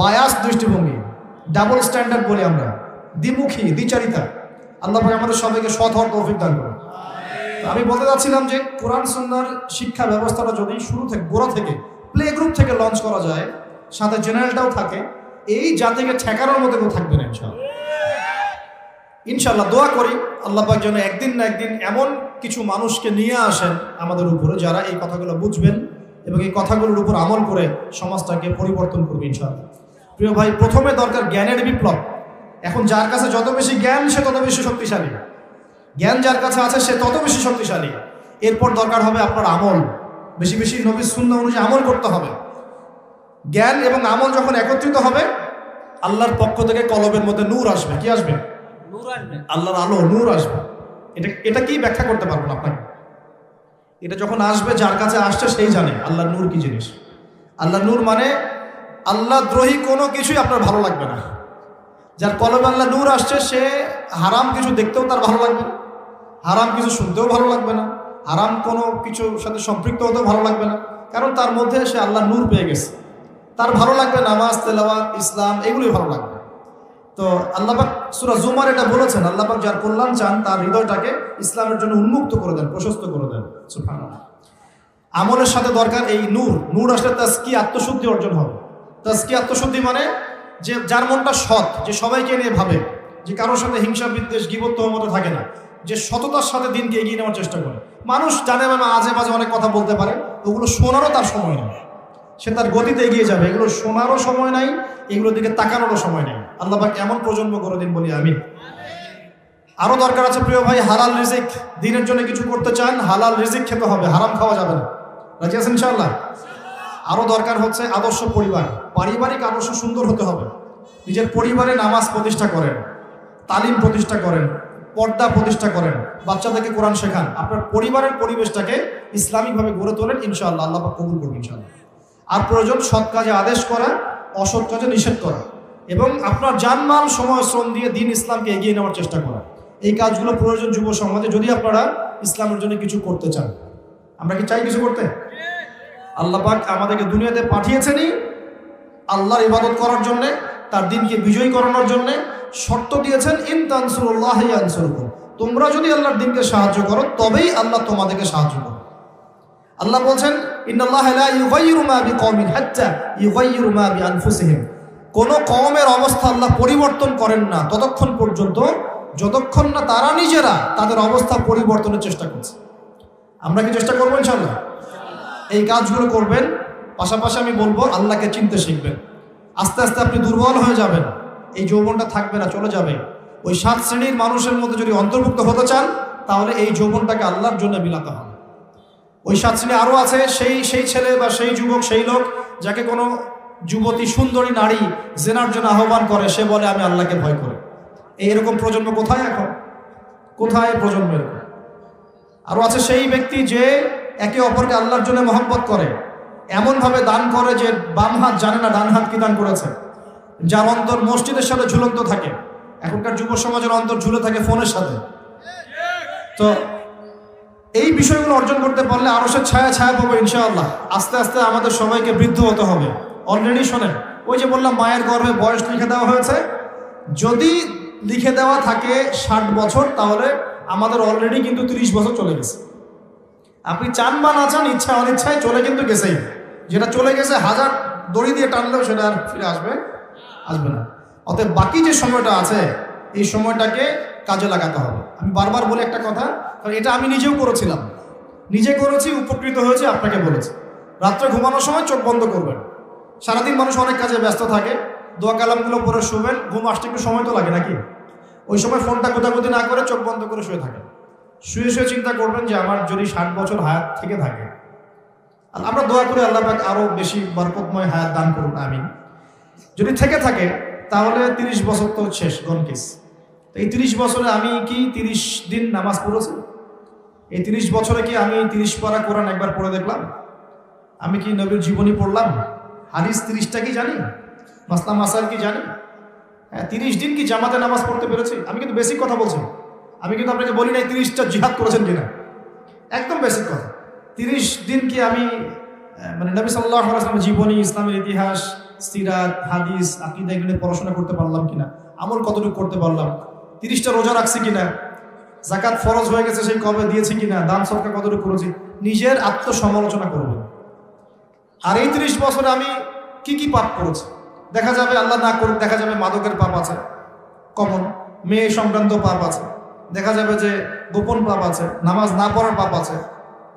S1: বায়াস দৃষ্টিভঙ্গি, ডাবল স্ট্যান্ডার্ড বলি আমরা, দ্বিমুখী, দ্বিচারিতা। আল্লাহ পাক আমাদের সবাইকে সৎ হওয়ার তৌফিক দান করুন। আমি বলতে চাচ্ছিলাম যে কোরআন সুন্নাহর শিক্ষা ব্যবস্থাটা যদি শুরু থেকে গোড়া থেকে প্লে গ্রুপ থেকে লঞ্চ করা যায়, সাথে জেনারেলটাও থাকে, এই জাতিকে ঠেকানোর মতো কেউ থাকবে না ইনশাআল্লাহ। দোয়া করি আল্লাহ পাক যেন একদিন না একদিন এমন কিছু মানুষকে নিয়ে আসেন আমাদের উপরে যারা এই কথাগুলো বুঝবেন এবং এই কথাগুলোর উপর আমল করে সমাজটাকে পরিবর্তন করবে ইনশাআল্লাহ। প্রিয় ভাই, প্রথমে দরকার জ্ঞানের বিপ্লব। এখন যার কাছে যত বেশি জ্ঞান সে তত বেশি শক্তিশালী, জ্ঞান যার কাছে আছে সে তত বেশি শক্তিশালী। এরপর দরকার হবে আপনার আমল, বেশি বেশি নবীর সুন্নাহ অনুযায়ী আমল করতে হবে। জ্ঞান এবং আমল যখন একত্রিত হবে, আল্লাহর পক্ষ থেকে কলবের মধ্যে নূর আসবে। কি আসবে?
S2: নূর আসবে,
S1: আল্লাহর আলো, নূর আসবে। এটা কি ব্যাখ্যা করতে পারবো না আপনাকে। এটা যখন আসবে, যার কাছে আসছে সেই জানে আল্লাহর নূর কি জিনিস। আল্লাহর নূর মানে আল্লাহ দ্রোহী কোনো কিছুই আপনার ভালো লাগবে না। যার কলবে আল্লাহ নূর আসছে সে হারাম কিছু দেখতেও তার ভালো লাগবে না, হারাম কিছু শুনতেও ভালো লাগবে না, হারাম কোনো কিছুর সাথে সম্পৃক্ত হতেও ভালো লাগবে না, কারণ তার মধ্যে সে আল্লাহ নূর পেয়ে গেছে। তার ভালো লাগবে নামাজ, তেলাওয়াত, ইসলাম, এগুলোই ভালো লাগবে। তো আল্লাহ পাক সূরা জুমার এটা বলেছেন, আল্লাহ পাক যার কল্যাণ চান তার হৃদয়টাকে ইসলামের জন্য উন্মুক্ত করে দেন, প্রশস্ত করে দেন। সুবহানাল্লাহ। আমলের সাথে দরকার এই নূর। নূর আসলে তাজকিয়া, আত্মশুদ্ধি অর্জন হবে। তাজকিয়া, আত্মশুদ্ধি মানে যে যার মনটা সৎ, যে সবাইকে নিয়ে ভাবে, যে কারোর সাথে হিংসা বিদ্বেষ গীবত তহমত থাকে না, যে সততার সাথে দিনকে এগিয়ে নেওয়ার চেষ্টা করে। মানুষ জানে না আজে বাজে অনেক কথা বলতে পারে, ওগুলো শোনারও তার সময় নেই, সে তার গতিতে এগিয়ে যাবে। এগুলো শোনারও সময় নাই, এগুলোর দিকে তাকানোরও সময় নেই। আল্লাহ পাক এমন প্রজন্ম করে দিন বলি আমিন। আরো দরকার আছে প্রিয় ভাই, হালাল রিজিক। দিনের জন্য কিছু করতে চান, হালাল রিজিক খেতে হবে, হারাম খাওয়া যাবে না। রাজি আছেন ইনশাআল্লাহ? আরো দরকার হচ্ছে আদর্শ পরিবার, পারিবারিক আদর্শ সুন্দর হতে হবে। নিজের পরিবারে নামাজ প্রতিষ্ঠা করেন, তালিম প্রতিষ্ঠা করেন, পর্দা প্রতিষ্ঠা করেন, বাচ্চাদেরকে কোরআন শেখান, আপনার পরিবারের পরিবেশটাকে ইসলামিকভাবে গড়ে তোলেন। ইনশাআল্লাহ আল্লাহ পাক কবুল করবেন ইনশাআল্লাহ। আর প্রয়োজন সৎ কাজে আদেশ করা, অসৎ কাজে নিষেধ করা, এবং আপনার জানমাল, সময়, শ্রম দিয়ে দিন ইসলামকে এগিয়ে নেওয়ার চেষ্টা করা। এই কাজগুলো প্রয়োজন যুব সমাজে, যদি আপনারা ইসলামের জন্য কিছু করতে চান। আমরা কি চাই কিছু করতে? আল্লাহ পাক আমাদেরকে দুনিয়াতে পাঠিয়েছেনই আল্লাহর ইবাদত করার জন্য, তার দিনকে বিজয়ী করানোর জন্য। শর্ত দিয়েছেন, ইন তানসুরুল্লাহ ইয়ানসুরকুম, তোমরা যদি আল্লাহর দিনকে সাহায্য করো তবেই আল্লাহ তোমাদেরকে সাহায্য করবে। আল্লাহ বলছেন, ইন্নাল্লাহা লা ইউগাইয়িরু মা বিকওমিন হাত্তা ইউগাইয়িরু মা বিআনফুসিহিম, কোন কওমের অবস্থা আল্লাহ পরিবর্তন করেন না ততক্ষণ পর্যন্ত যতক্ষণ না তারা নিজেরা তাদের অবস্থা পরিবর্তনের চেষ্টা করছে। আমরা কি চেষ্টা করবো ইনশাআল্লাহ? এই কাজগুলো করবেন। পাশাপাশি আমি বলবো আল্লাহকে চিনতে শিখবেন। আস্তে আস্তে আপনি দুর্বল হয়ে যাবেন, এই যৌবনটা থাকবে না, চলে যাবে। ওই 7 শ্রেণীর মানুষের মধ্যে যদি অন্তর্ভুক্ত হতে চান তাহলে এই যৌবনটাকে আল্লাহর জন্য বিলাতে হবে। ওই 7 শ্রেণী আরও আছে, সেই ছেলে বা সেই যুবক, সেই লোক যাকে কোনো যুবতী সুন্দরী নারী জেনার জন্য আহ্বান করে, সে বলে আমি আল্লাহকে ভয় করি। এইরকম প্রজন্ম কোথায় এখন? কোথায় প্রজন্মের? আরও আছে সেই ব্যক্তি যে একে অপরকে আল্লাহর জন্য মহব্বত করে, এমনভাবে দান করে যে বাম হাত জানে না ডান হাত কি দান করেছে, যার অন্তর মসজিদের সাথে ঝুলন্ত থাকে। এখনকার যুব সমাজের অন্তর ঝুলে থাকে ফোনের সাথে। তো এই বিষয়গুলো অর্জন করতে পারলে আরো সে ছায়া ছায়া পাবো ইনশাআল্লাহ। আস্তে আস্তে আমাদের সবাইকে বৃদ্ধ হতে হবে। অলরেডি শোনেন, ওই যে বললাম মায়ের গর্ভে বয়স লিখে দেওয়া হয়েছে, যদি লিখে দেওয়া থাকে 60 বছর, তাহলে আমাদের অলরেডি কিন্তু 30 বছর চলে গেছে। আপনি চান বা না চান, ইচ্ছা অনিচ্ছায় চলে কিন্তু গেছেই। যেটা চলে গেছে 1000 দড়ি দিয়ে টানলেও সেটা আর ফিরে আসবে না। অতএব বাকি যে সময়টা আছে এই সময়টাকে কাজে লাগাতে হবে। আমি বারবার বলি একটা কথা, কারণ এটা আমি নিজেও করেছিলাম, নিজে করেছি, উপকৃত হয়েছি, আপনাকে বলেছি। রাত্রে ঘুমানোর সময় চোখ বন্ধ করবেন। সারাদিন মানুষ অনেক কাজে ব্যস্ত থাকে, দোয়া কালামগুলো পরে শুবেন, ঘুম আসতে একটু সময় তো লাগে নাকি? ওই সময় ফোনটা কোথাকুতি না করে চোখ বন্ধ করে শুয়ে থাকেন। শুয়ে শুয়ে চিন্তা করবেন যে আমার যদি 60 বছর হায়াত থেকে থাকে, আমরা দোয়া করে আল্লাহ পাক আরো বেশি বরকতময় হায়াত দান করুন, আমিন। যদি থেকে থাকে তাহলে 30 বছর তো শেষ, গনকেস। এই 30 বছরে আমি কি 30 দিন নামাজ পড়েছি? এই 30 বছরে কি আমি 30 পারা কোরআন একবার পড়ে দেখলাম? আমি কি নবীর জীবনী পড়লাম? হাদিস 30টা কি জানি? মাসলা মাসাল কি জানি? 30 দিন কি জামাতে নামাজ পড়তে পেরেছি? আমি কিন্তু বেসিক কথা বলছি, আমি কিন্তু আপনাকে বলি নাই 30টা জিহাদ করেছেন কিনা, একদম বেসিক কথা। 30 দিন কি আমি মানে নবী সাল্লাল্লাহু আলাইহি ওয়াসাল্লামের জীবনী, ইসলামের ইতিহাস, সিরাত, হাদিস, আকীদা এগুলো পড়াশোনা করতে পারলাম কিনা, আমল কতটুকু করতে পারলাম, 30টা রোজা রাখছি কিনা, জাকাত ফরজ হয়ে গেছে সেই কবে দিয়েছি কিনা, দান সদকা কতটুকু করেছি, নিজের আত্মসমালোচনা করবেন। আর এই 30 বছরে আমি কি কি পাপ করেছি, দেখা যাবে আল্লাহ না করুক, দেখা যাবে মাদকের পাপ আছে কমন, মেয়ে সংক্রান্ত পাপ আছে, দেখা যাবে যে গোপন পাপ আছে, নামাজ না পড়ার পাপ আছে,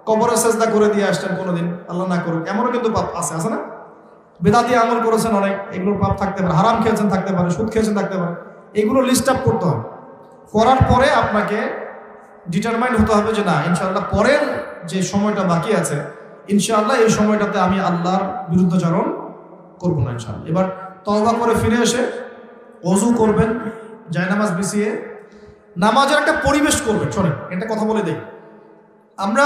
S1: কবরে সেজদা করে দিয়ে আসছেন কোনোদিন, আল্লাহ না করুক, এমনও কিন্তু পাপ আছে, আছে না? বেদাতি আমল করেছেন অনেক, এগুলোর পাপ থাকতে পারে, হারাম খেয়েছেন থাকতে পারে, সুদ খেয়েছেন থাকতে পারে। এগুলো লিস্ট আপ করতে হবে। করার পরে আপনাকে ডিটারমাইন্ড হতে হবে যে না, ইনশাআল্লাহ পরের যে সময়টা বাকি আছে, ইনশাআল্লাহ এই সময়টাতে আমি আল্লাহর বিরুদ্ধাচরণ করবো না ইনশাআল্লাহ। এবার তওবা করে ফিরে এসে ওযু করবেন, জায়নামাজ বিছিয়ে নামাজের একটা পরিবেশ করবেন। শোনেন, একটা কথা বলে দেই, আমরা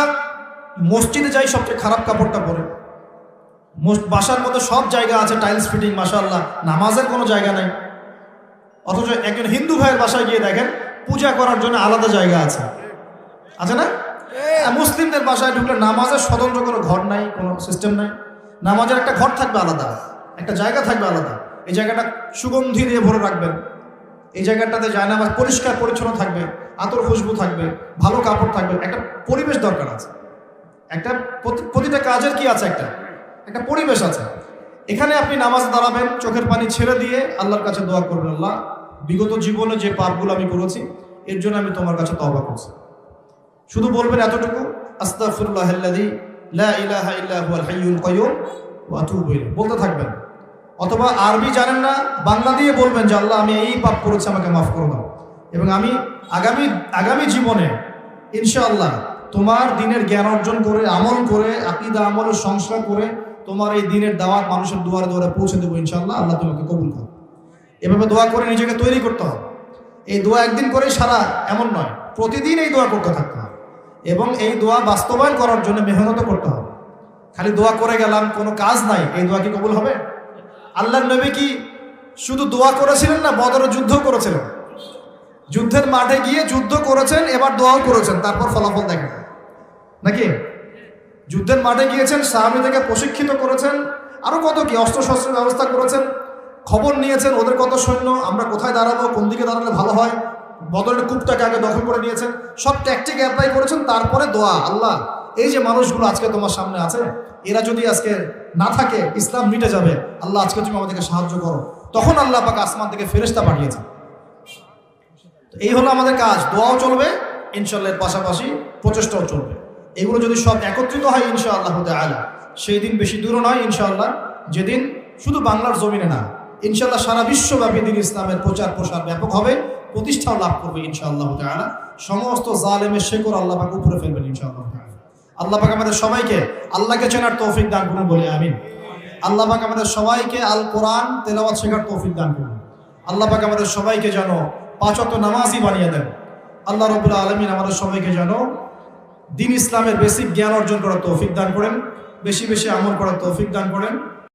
S1: মসজিদে যাই সবচেয়ে খারাপ কাপড়টা পরে, বাসার মধ্যে সব জায়গা আছে টাইলস ফিটিং, মাশাআল্লাহ, নামাজের কোনো জায়গা নাই। অথচ একজন হিন্দু ভাইয়ের বাসায় গিয়ে দেখেন পূজা করার জন্য আলাদা জায়গা আছে, আছে না? মুসলিমদের বাসায় ঢুকলে নামাজের স্বতন্ত্র কোনো ঘর নাই, কোনো সিস্টেম নাই। নামাজের একটা ঘর থাকবে আলাদা, একটা জায়গা থাকবে আলাদা। এই জায়গাটা সুগন্ধি দিয়ে ভরে রাখবেন, এই জায়গাটাতে জায়নামাজ পরিষ্কার পরিচ্ছন্ন থাকবে, আতর খুশবু থাকবে, ভালো কাপড় থাকবে, একটা পরিবেশ দরকার আছে। একটা প্রতিটা কাজের কি আছে, একটা পরিবেশ আছে। এখানে আপনি নামাজ দাঁড়াবেন, চোখের পানি ছেড়ে দিয়ে আল্লাহর কাছে দোয়া করবেন, আল্লাহ বিগত জীবনে যে পাপগুলো আমি করেছি এর জন্য আমি তোমার কাছে তওবা করছি। শুধু বলবেন এতটুকু, আস্তাগফিরুল্লাহাল্লাযী লা ইলাহা ইল্লা হুয়াল হাইয়ুল কাইয়্যুম ওয়া আতুবু ইলাইহি বলতে থাকবেন। অথবা আরবি জানেন না, বাংলা দিয়ে বলবেন যে আল্লাহ আমি এই পাপ করেছি, আমাকে মাফ করে দাও, এবং আমি আগামী জীবনে ইনশাআল্লাহ তোমার দিনের জ্ঞান অর্জন করে, আমল করে, আকীদা আমলের সংস্কার করে তোমার এই দিনের দাওয়াত মানুষের দুয়ারে দুয়ারে পৌঁছে দেবো ইনশাআল্লাহ, আল্লাহ তোমাকে কবুল করো। এভাবে দোয়া করে নিজেকে তৈরি করতে হবে। এই দোয়া একদিন করেই সারা এমন নয়, প্রতিদিন এই দোয়া করতে থাকতে হবে, এবং এই দোয়া বাস্তবায়ন করার জন্য মেহনত করতে হবে। খালি দোয়া করে গেলাম, কোনো কাজ নাই, এই দোয়া কি কবুল হবে? আল্লাহর নবী কি শুধু দোয়া করেছিলেন না, বদরের যুদ্ধ করেছিলেন? যুদ্ধের মাঠে গিয়ে যুদ্ধ করেছেন, এবার দোয়াও করেছেন, তারপর ফলাফল দেখেন নাকি? যুদ্ধের মাঠে গিয়েছেন, সাহাবীদেরকে প্রশিক্ষিত করেছেন, আরো কত কি, অস্ত্রশস্ত্রের ব্যবস্থা করেছেন, খবর নিয়েছেন ওদের কত সৈন্য, আমরা কোথায় দাঁড়াবো, কোন দিকে দাঁড়ালে ভালো হয়, বদরের কূপটাকে আগে দখল করে নিয়েছেন, সব ট্যাকটিক অ্যাপ্লাই করেছেন। তারপরে দোয়া, আল্লাহ এই যে মানুষগুলো আজকে তোমার সামনে আছে, এরা যদি আজকে না থাকে ইসলাম মিটে যাবে, আল্লাহ আজকে তুমি আমাদেরকে সাহায্য করো। তখন আল্লাহ পাক আসমান থেকে ফেরেশতা পাঠিয়েছে। এই হলো আমাদের কাজ, দোয়াও চলবে ইনশাআল্লাহ, এর পাশাপাশি প্রচেষ্টাও চলবে। এগুলো যদি সব একত্রিত হয় ইনশাআল্লাহ তাআলা, সেই দিন বেশি দূর নয় ইনশাআল্লাহ, যেদিন শুধু বাংলার জমিনে না, ইনশাআল্লাহ সারা বিশ্বব্যাপী দিন ইসলামের প্রচার প্রসার ব্যাপক হবে, প্রতিষ্ঠাও লাভ করবে ইনশাআল্লাহ তাআলা। সমস্ত জালেমের শেকড় আল্লাহ পাক উপরে ফেলবেন ইনশাআল্লাহ তাআলা। আল্লাহ পাক আমাদের সবাইকে আল্লাহকে চেনার তৌফিক দান করুন, বলি আমিন। আল্লাহ পাক আমাদের সবাইকে আল কোরআন তেলাওয়াত শেখার তৌফিক দান করুন। আল্লাহ পাক আমাদের সবাইকে যেন 5 ওয়াক্ত নামাজি বানিয়ে দেন। আল্লাহ রাব্বুল আলামিন আমাদের সবাইকে যেন দিন ইসলামের বেসিক জ্ঞান অর্জন করার তৌফিক দান করেন, বেশি বেশি আমল করার তৌফিক দান করেন।